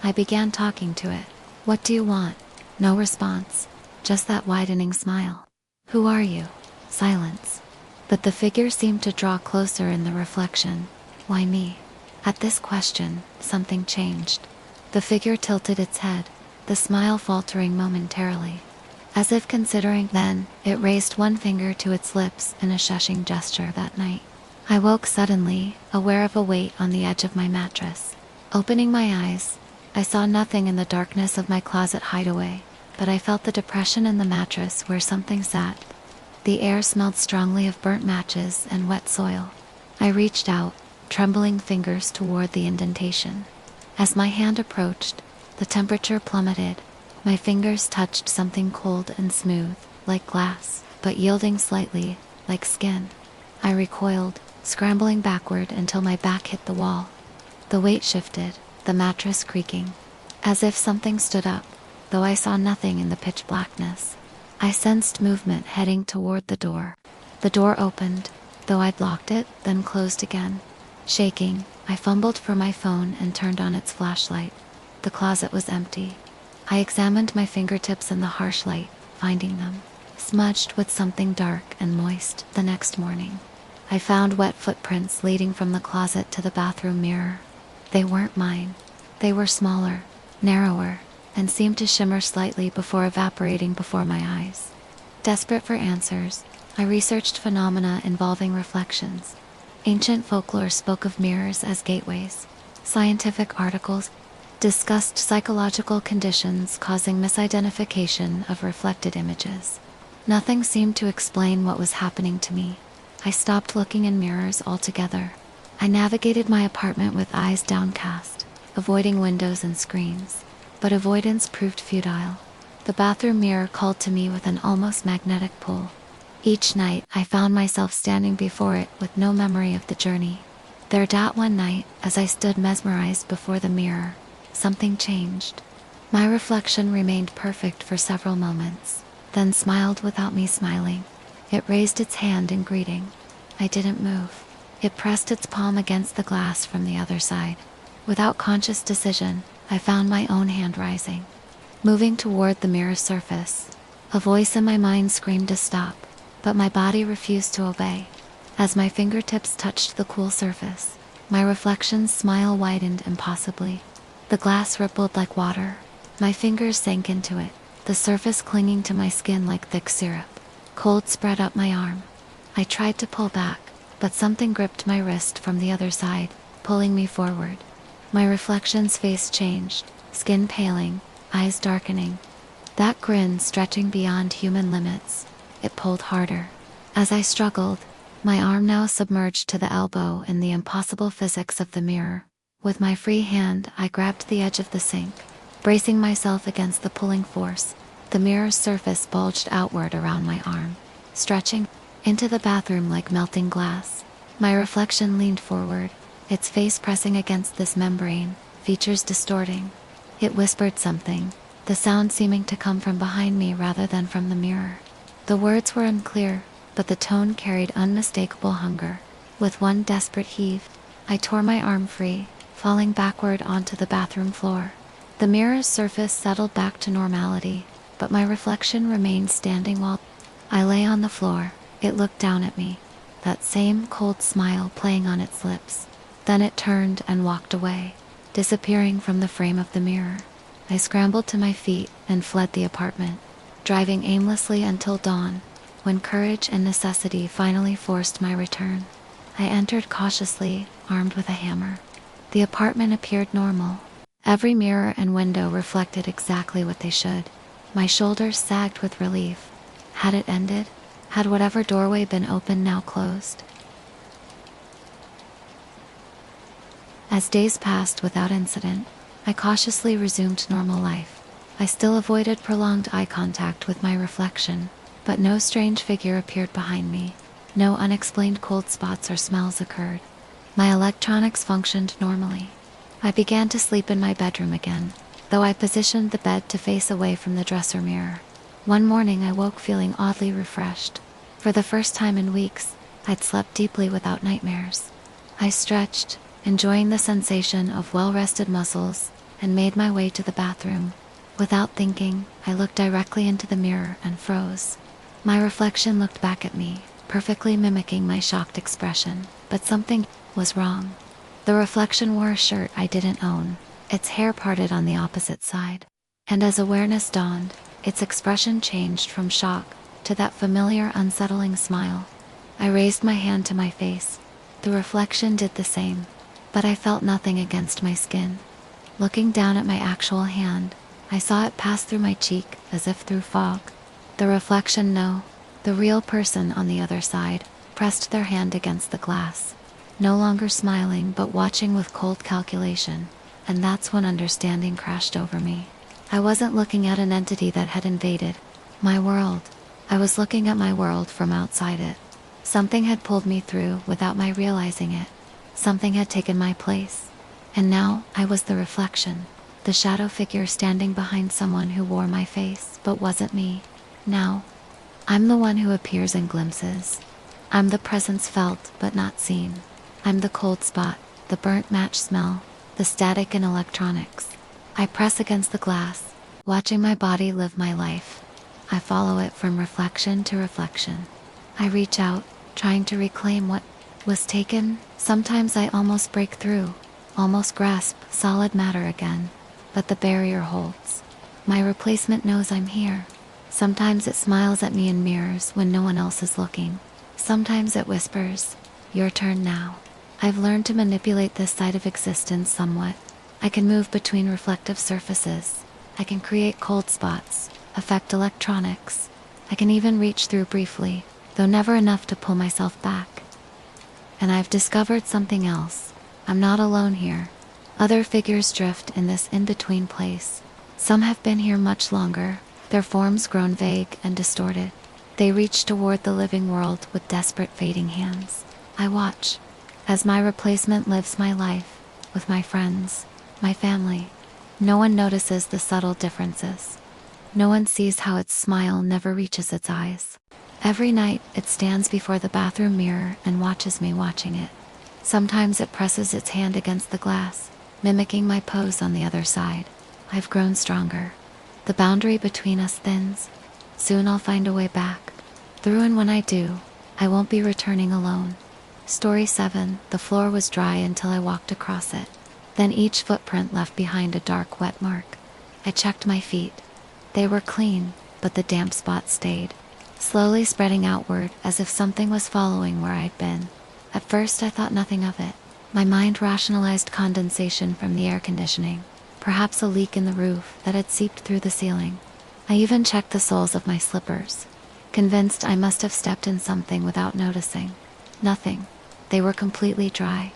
Speaker 1: I began talking to it. "What do you want?" No response, just that widening smile. "Who are you?" Silence. But the figure seemed to draw closer in the reflection. "Why me?" At this question, something changed. The figure tilted its head, the smile faltering momentarily. As if considering, then, it raised one finger to its lips in a shushing gesture. That night, I woke suddenly, aware of a weight on the edge of my mattress. Opening my eyes, I saw nothing in the darkness of my closet hideaway, but I felt the depression in the mattress where something sat. The air smelled strongly of burnt matches and wet soil. I reached out, trembling fingers toward the indentation. As my hand approached, the temperature plummeted. My fingers touched something cold and smooth, like glass, but yielding slightly, like skin. I recoiled, scrambling backward until my back hit the wall. The weight shifted, the mattress creaking, as if something stood up, though I saw nothing in the pitch blackness. I sensed movement heading toward the door. The door opened, though I'd locked it, then closed again. Shaking, I fumbled for my phone and turned on its flashlight. The closet was empty. I examined my fingertips in the harsh light, finding them smudged with something dark and moist. The next morning, I found wet footprints leading from the closet to the bathroom mirror. They weren't mine. They were smaller, narrower, and seemed to shimmer slightly before evaporating before my eyes. Desperate for answers, I researched phenomena involving reflections. Ancient folklore spoke of mirrors as gateways. Scientific articles discussed psychological conditions causing misidentification of reflected images. Nothing seemed to explain what was happening to me. I stopped looking in mirrors altogether. I navigated my apartment with eyes downcast, avoiding windows and screens. But avoidance proved futile. The bathroom mirror called to me with an almost magnetic pull. Each night, I found myself standing before it with no memory of the journey. One night, as I stood mesmerized before the mirror, something changed. My reflection remained perfect for several moments, then smiled without me smiling. It raised its hand in greeting. I didn't move. It pressed its palm against the glass from the other side. Without conscious decision, I found my own hand rising, moving toward the mirror's surface. A voice in my mind screamed to stop, but my body refused to obey. As my fingertips touched the cool surface, my reflection's smile widened impossibly. The glass rippled like water. My fingers sank into it, the surface clinging to my skin like thick syrup. Cold spread up my arm. I tried to pull back, but something gripped my wrist from the other side, pulling me forward. My reflection's face changed, skin paling, eyes darkening. That grin stretching beyond human limits. It pulled harder. As I struggled, my arm now submerged to the elbow in the impossible physics of the mirror. With my free hand, I grabbed the edge of the sink, bracing myself against the pulling force. The mirror's surface bulged outward around my arm, stretching into the bathroom like melting glass. My reflection leaned forward, its face pressing against this membrane, features distorting. It whispered something, the sound seeming to come from behind me rather than from the mirror. The words were unclear, but the tone carried unmistakable hunger. With one desperate heave, I tore my arm free, falling backward onto the bathroom floor. The mirror's surface settled back to normality, but my reflection remained standing while I lay on the floor. It looked down at me, that same cold smile playing on its lips. Then it turned and walked away, disappearing from the frame of the mirror. I scrambled to my feet and fled the apartment, driving aimlessly until dawn, when courage and necessity finally forced my return. I entered cautiously, armed with a hammer. The apartment appeared normal. Every mirror and window reflected exactly what they should. My shoulders sagged with relief. Had it ended? Had whatever doorway been open now closed? As days passed without incident, I cautiously resumed normal life. I still avoided prolonged eye contact with my reflection, but no strange figure appeared behind me. No unexplained cold spots or smells occurred. My electronics functioned normally. I began to sleep in my bedroom again, though I positioned the bed to face away from the dresser mirror. One morning I woke feeling oddly refreshed. For the first time in weeks, I'd slept deeply without nightmares. I stretched, enjoying the sensation of well-rested muscles, and made my way to the bathroom. Without thinking, I looked directly into the mirror and froze. My reflection looked back at me, perfectly mimicking my shocked expression, but something was wrong. The reflection wore a shirt I didn't own, its hair parted on the opposite side. And as awareness dawned, its expression changed from shock to that familiar, unsettling smile. I raised my hand to my face. The reflection did the same, but I felt nothing against my skin. Looking down at my actual hand, I saw it pass through my cheek as if through fog. The reflection, no, the real person on the other side, pressed their hand against the glass, no longer smiling but watching with cold calculation, and that's when understanding crashed over me. I wasn't looking at an entity that had invaded my world. I was looking at my world from outside it. Something had pulled me through without my realizing it. Something had taken my place. And now I was the reflection, the shadow figure standing behind someone who wore my face but wasn't me. Now, I'm the one who appears in glimpses. I'm the presence felt but not seen. I'm the cold spot, the burnt match smell, the static in electronics. I press against the glass, watching my body live my life. I follow it from reflection to reflection. I reach out, trying to reclaim what was taken. Sometimes I almost break through, almost grasp solid matter again, but the barrier holds. My replacement knows I'm here. Sometimes it smiles at me in mirrors when no one else is looking. Sometimes it whispers, "Your turn now." I've learned to manipulate this side of existence somewhat. I can move between reflective surfaces. I can create cold spots, affect electronics. I can even reach through briefly, though never enough to pull myself back. And I've discovered something else. I'm not alone here. Other figures drift in this in-between place. Some have been here much longer, their forms grown vague and distorted. They reach toward the living world with desperate fading hands. I watch, as my replacement lives my life, with my friends, my family. No one notices the subtle differences. No one sees how its smile never reaches its eyes. Every night, it stands before the bathroom mirror and watches me watching it. Sometimes it presses its hand against the glass, mimicking my pose on the other side. I've grown stronger. The boundary between us thins. Soon I'll find a way back through, and when I do, I won't be returning alone. Story 7. The floor was dry until I walked across it. Then each footprint left behind a dark, wet mark. I checked my feet. They were clean, but the damp spot stayed, slowly spreading outward as if something was following where I'd been. At first I thought nothing of it. My mind rationalized condensation from the air conditioning, perhaps a leak in the roof that had seeped through the ceiling. I even checked the soles of my slippers, convinced I must have stepped in something without noticing. Nothing. They were completely dry.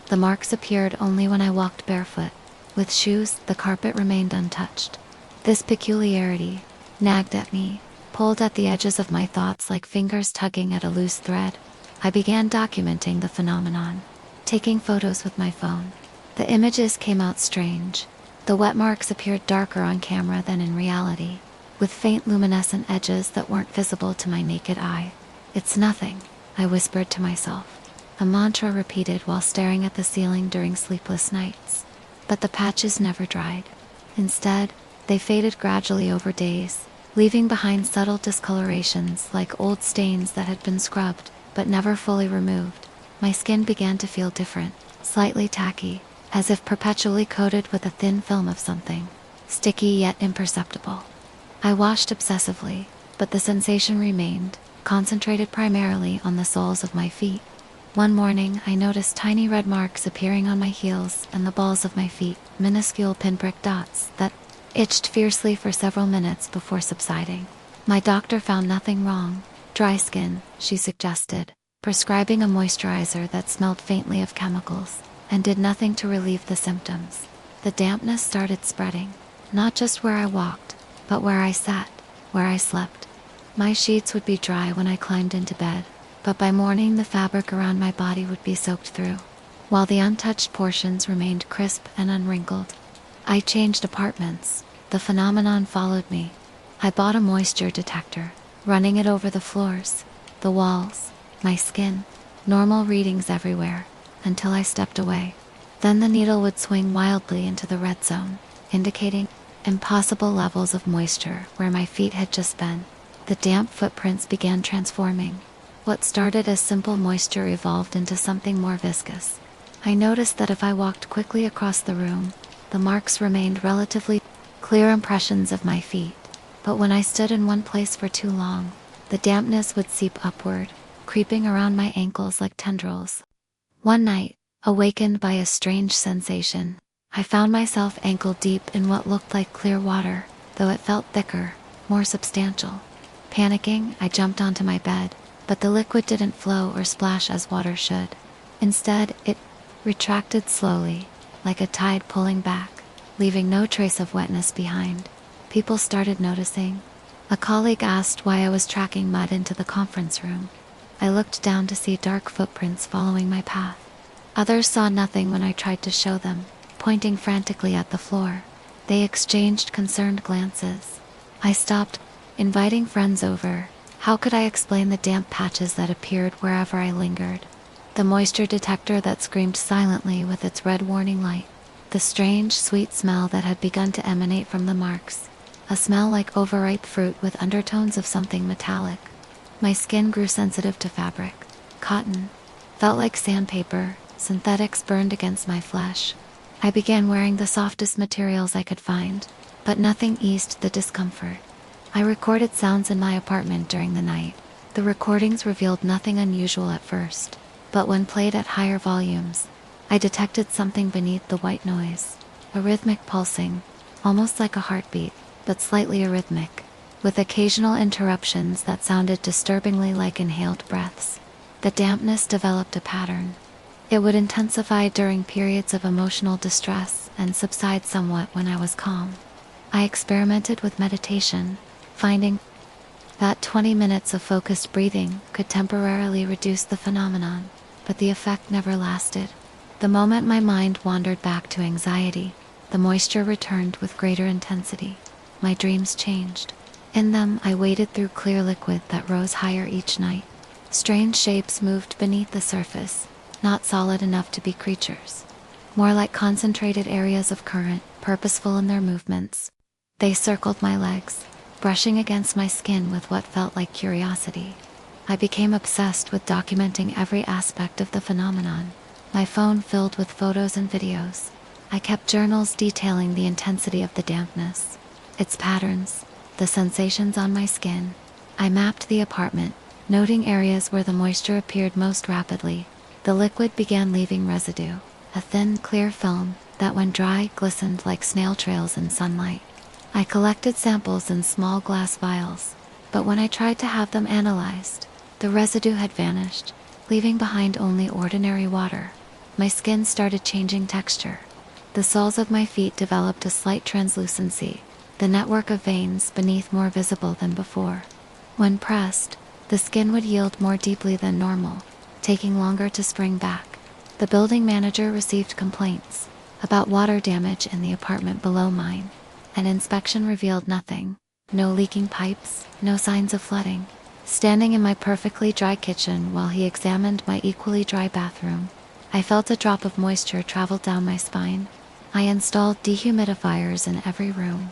Speaker 1: The marks appeared only when I walked barefoot. With shoes, the carpet remained untouched. This peculiarity nagged at me, pulled at the edges of my thoughts like fingers tugging at a loose thread. I began documenting the phenomenon, taking photos with my phone. The images came out strange. The wet marks appeared darker on camera than in reality, with faint luminescent edges that weren't visible to my naked eye. "It's nothing," I whispered to myself, a mantra repeated while staring at the ceiling during sleepless nights. But the patches never dried. Instead, they faded gradually over days, leaving behind subtle discolorations like old stains that had been scrubbed, but never fully removed. My skin began to feel different, slightly tacky, as if perpetually coated with a thin film of something, sticky yet imperceptible. I washed obsessively, but the sensation remained, concentrated primarily on the soles of my feet. One morning, I noticed tiny red marks appearing on my heels and the balls of my feet, minuscule pinprick dots that itched fiercely for several minutes before subsiding. My doctor found nothing wrong. Dry skin, she suggested, prescribing a moisturizer that smelled faintly of chemicals, and did nothing to relieve the symptoms. The dampness started spreading, not just where I walked, but where I sat, where I slept. My sheets would be dry when I climbed into bed, but by morning the fabric around my body would be soaked through, while the untouched portions remained crisp and unwrinkled. I changed apartments. The phenomenon followed me. I bought a moisture detector, running it over the floors, the walls, my skin, normal readings everywhere, until I stepped away. Then the needle would swing wildly into the red zone, indicating impossible levels of moisture where my feet had just been. The damp footprints began transforming. What started as simple moisture evolved into something more viscous. I noticed that if I walked quickly across the room, the marks remained relatively clear impressions of my feet. But when I stood in one place for too long, the dampness would seep upward, creeping around my ankles like tendrils. One night, awakened by a strange sensation, I found myself ankle deep in what looked like clear water, though it felt thicker, more substantial. Panicking, I jumped onto my bed, but the liquid didn't flow or splash as water should. Instead, it retracted slowly, like a tide pulling back, leaving no trace of wetness behind. People started noticing. A colleague asked why I was tracking mud into the conference room. I looked down to see dark footprints following my path. Others saw nothing when I tried to show them, pointing frantically at the floor. They exchanged concerned glances. I stopped, inviting friends over. How could I explain the damp patches that appeared wherever I lingered? The moisture detector that screamed silently with its red warning light. The strange, sweet smell that had begun to emanate from the marks. A smell like overripe fruit with undertones of something metallic. My skin grew sensitive to fabric. Cotton felt like sandpaper. Synthetics burned against my flesh. I began wearing the softest materials I could find, but nothing eased the discomfort. I recorded sounds in my apartment during the night. The recordings revealed nothing unusual at first, but when played at higher volumes, I detected something beneath the white noise. A rhythmic pulsing, almost like a heartbeat, but slightly arrhythmic, with occasional interruptions that sounded disturbingly like inhaled breaths. The dampness developed a pattern. It would intensify during periods of emotional distress and subside somewhat when I was calm. I experimented with meditation, finding that 20 minutes of focused breathing could temporarily reduce the phenomenon. but the effect never lasted. The moment my mind wandered back to anxiety, the moisture returned with greater intensity. My dreams changed. In them, I waded through clear liquid that rose higher each night. Strange shapes moved beneath the surface, not solid enough to be creatures. More like concentrated areas of current, purposeful in their movements. They circled my legs, brushing against my skin with what felt like curiosity. I became obsessed with documenting every aspect of the phenomenon. My phone filled with photos and videos. I kept journals detailing the intensity of the dampness, its patterns, the sensations on my skin. I mapped the apartment, noting areas where the moisture appeared most rapidly. The liquid began leaving residue, a thin, clear film that when dry glistened like snail trails in sunlight. I collected samples in small glass vials, but when I tried to have them analyzed, the residue had vanished, leaving behind only ordinary water. My skin started changing texture. The soles of my feet developed a slight translucency, the network of veins beneath more visible than before. When pressed, the skin would yield more deeply than normal, taking longer to spring back. The building manager received complaints about water damage in the apartment below mine. An inspection revealed nothing. No leaking pipes, no signs of flooding. Standing in my perfectly dry kitchen while he examined my equally dry bathroom, I felt a drop of moisture travel down my spine. I installed dehumidifiers in every room.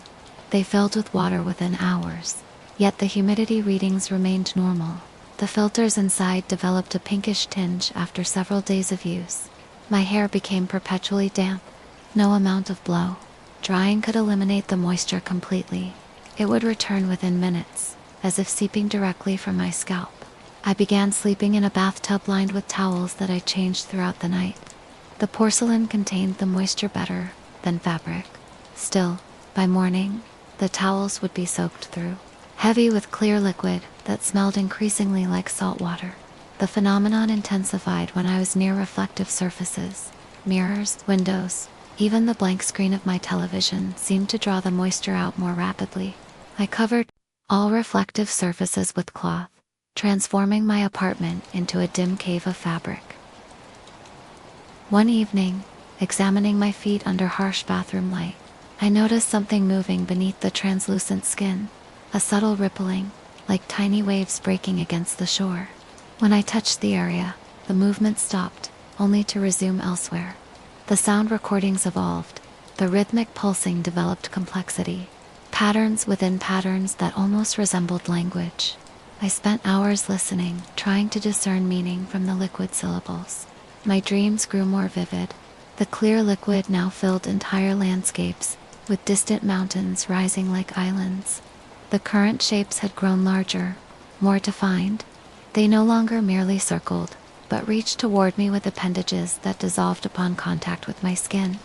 Speaker 1: They filled with water within hours, yet the humidity readings remained normal. The filters inside developed a pinkish tinge after several days of use. My hair became perpetually damp. No amount of blow drying could eliminate the moisture completely. It would return within minutes, as if seeping directly from my scalp. I began sleeping in a bathtub lined with towels that I changed throughout the night. The porcelain contained the moisture better than fabric. Still, by morning, the towels would be soaked through, heavy with clear liquid that smelled increasingly like salt water. The phenomenon intensified when I was near reflective surfaces, mirrors, windows. Even the blank screen of my television seemed to draw the moisture out more rapidly. I covered all reflective surfaces with cloth, transforming my apartment into a dim cave of fabric. One evening, examining my feet under harsh bathroom light, I noticed something moving beneath the translucent skin, a subtle rippling, like tiny waves breaking against the shore. When I touched the area, the movement stopped, only to resume elsewhere. The sound recordings evolved. The rhythmic pulsing developed complexity, patterns within patterns that almost resembled language. I spent hours listening, trying to discern meaning from the liquid syllables. My dreams grew more vivid. The clear liquid now filled entire landscapes, with distant mountains rising like islands. The current shapes had grown larger, more defined. They no longer merely circled, but reached toward me with appendages that dissolved upon contact with my skin,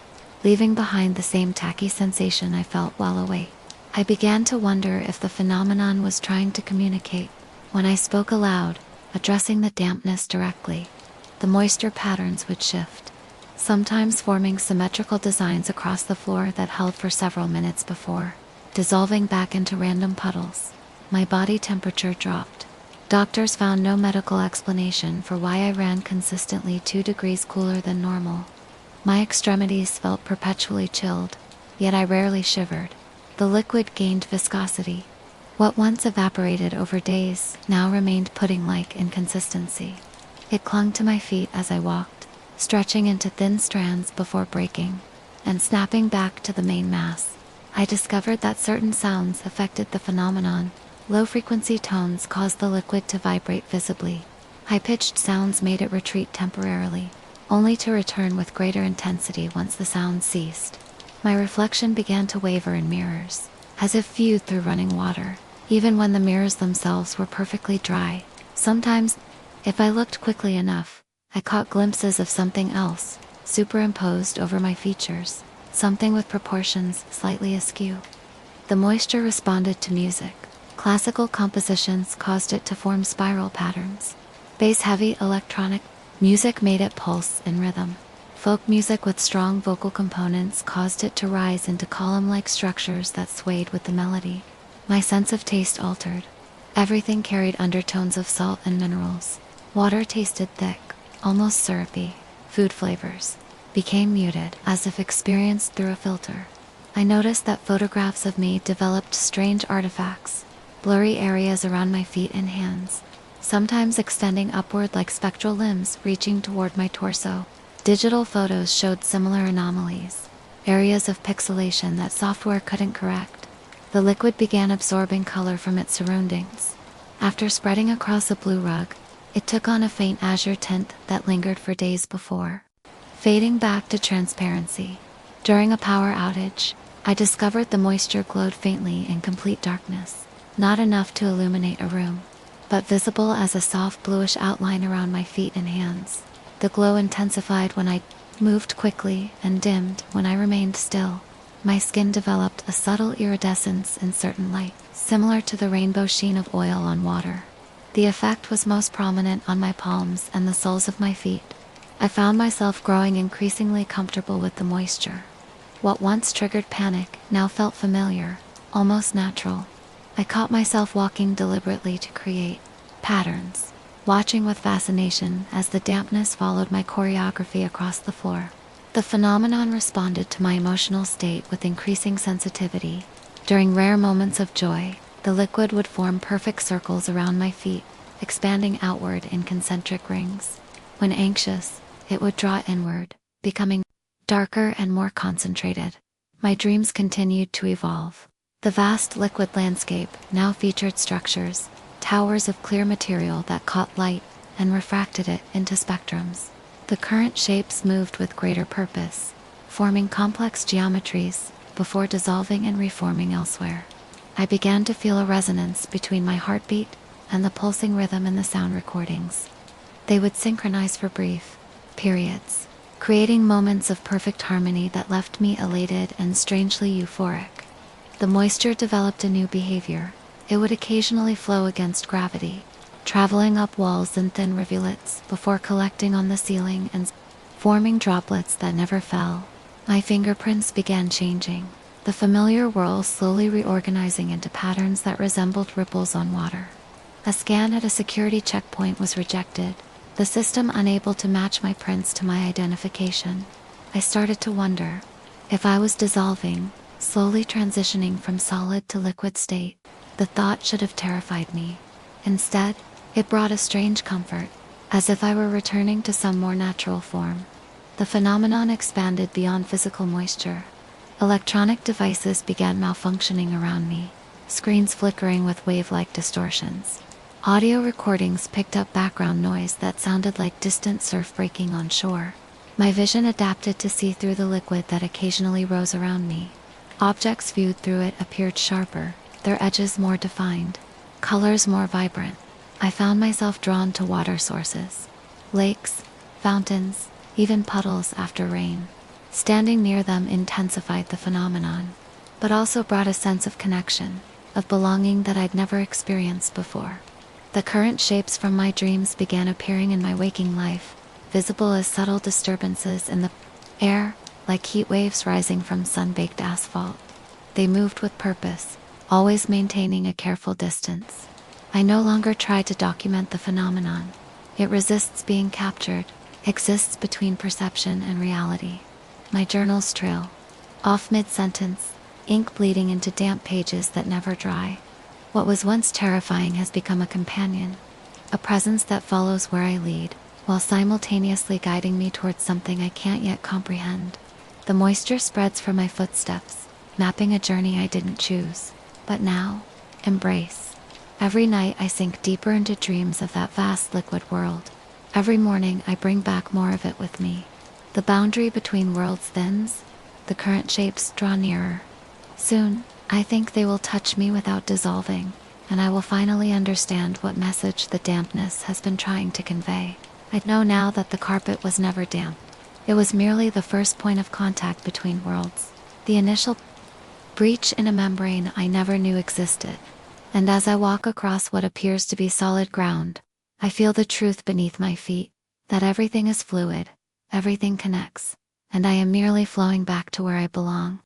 Speaker 1: leaving behind the same tacky sensation I felt while awake. I began to wonder if the phenomenon was trying to communicate. When I spoke aloud, addressing the dampness directly, the moisture patterns would shift, sometimes forming symmetrical designs across the floor that held for several minutes before dissolving back into random puddles. My body temperature dropped. Doctors found no medical explanation for why I ran consistently 2 degrees cooler than normal. My extremities felt perpetually chilled, yet I rarely shivered. The liquid gained viscosity. What once evaporated over days now remained pudding-like in consistency. It clung to my feet as I walked, stretching into thin strands before breaking, and snapping back to the main mass. I discovered that certain sounds affected the phenomenon. Low-frequency tones caused the liquid to vibrate visibly. High-pitched sounds made it retreat temporarily, only to return with greater intensity once the sound ceased. My reflection began to waver in mirrors, as if viewed through running water, even when the mirrors themselves were perfectly dry. Sometimes, if I looked quickly enough, I caught glimpses of something else, superimposed over my features, something with proportions slightly askew. The moisture responded to music. Classical compositions caused it to form spiral patterns. Bass-heavy electronic music made it pulse in rhythm. Folk music with strong vocal components caused it to rise into column-like structures that swayed with the melody. My sense of taste altered. Everything carried undertones of salt and minerals. Water tasted thick, almost syrupy. Food flavors became muted, as if experienced through a filter. I noticed that photographs of me developed strange artifacts, blurry areas around my feet and hands, sometimes extending upward like spectral limbs reaching toward my torso. Digital photos showed similar anomalies, areas of pixelation that software couldn't correct. The liquid began absorbing color from its surroundings. After spreading across a blue rug, it took on a faint azure tint that lingered for days before fading back to transparency. During a power outage, I discovered the moisture glowed faintly in complete darkness, not enough to illuminate a room, but visible as a soft bluish outline around my feet and hands. The glow intensified when I moved quickly and dimmed when I remained still. My skin developed a subtle iridescence in certain light, similar to the rainbow sheen of oil on water. The effect was most prominent on my palms and the soles of my feet. I found myself growing increasingly comfortable with the moisture. What once triggered panic now felt familiar, almost natural. I caught myself walking deliberately to create patterns, watching with fascination as the dampness followed my choreography across the floor. The phenomenon responded to my emotional state with increasing sensitivity. During rare moments of joy, the liquid would form perfect circles around my feet, expanding outward in concentric rings. When anxious, it would draw inward, becoming darker and more concentrated. My dreams continued to evolve. The vast liquid landscape now featured structures, towers of clear material that caught light and refracted it into spectrums. The current shapes moved with greater purpose, forming complex geometries before dissolving and reforming elsewhere. I began to feel a resonance between my heartbeat and the pulsing rhythm in the sound recordings. They would synchronize for brief periods, creating moments of perfect harmony that left me elated and strangely euphoric. The moisture developed a new behavior. It would occasionally flow against gravity, traveling up walls in thin rivulets before collecting on the ceiling and forming droplets that never fell. My fingerprints began changing, the familiar whirl slowly reorganizing into patterns that resembled ripples on water. A scan at a security checkpoint was rejected, the system unable to match my prints to my identification. I started to wonder if I was dissolving, slowly transitioning from solid to liquid state. The thought should have terrified me. Instead, it brought a strange comfort, as if I were returning to some more natural form. The phenomenon expanded beyond physical moisture. Electronic devices began malfunctioning around me, screens flickering with wave-like distortions. Audio recordings picked up background noise that sounded like distant surf breaking on shore. My vision adapted to see through the liquid that occasionally rose around me. Objects viewed through it appeared sharper, their edges more defined, colors more vibrant. I found myself drawn to water sources, lakes, fountains, even puddles after rain. Standing near them intensified the phenomenon, but also brought a sense of connection, of belonging that I'd never experienced before. The current shapes from my dreams began appearing in my waking life, visible as subtle disturbances in the air, like heat waves rising from sun-baked asphalt. They moved with purpose, always maintaining a careful distance. I no longer try to document the phenomenon. It resists being captured, exists between perception and reality. My journals trail off mid-sentence, ink bleeding into damp pages that never dry. What was once terrifying has become a companion, a presence that follows where I lead, while simultaneously guiding me towards something I can't yet comprehend. The moisture spreads from my footsteps, mapping a journey I didn't choose, but now embrace. Every night I sink deeper into dreams of that vast liquid world. Every morning I bring back more of it with me. The boundary between worlds thins, the current shapes draw nearer. Soon, I think they will touch me without dissolving, and I will finally understand what message the dampness has been trying to convey. I know now that the carpet was never damp. It was merely the first point of contact between worlds, the initial breach in a membrane I never knew existed. And as I walk across what appears to be solid ground, I feel the truth beneath my feet, that everything is fluid, everything connects, and I am merely flowing back to where I belong.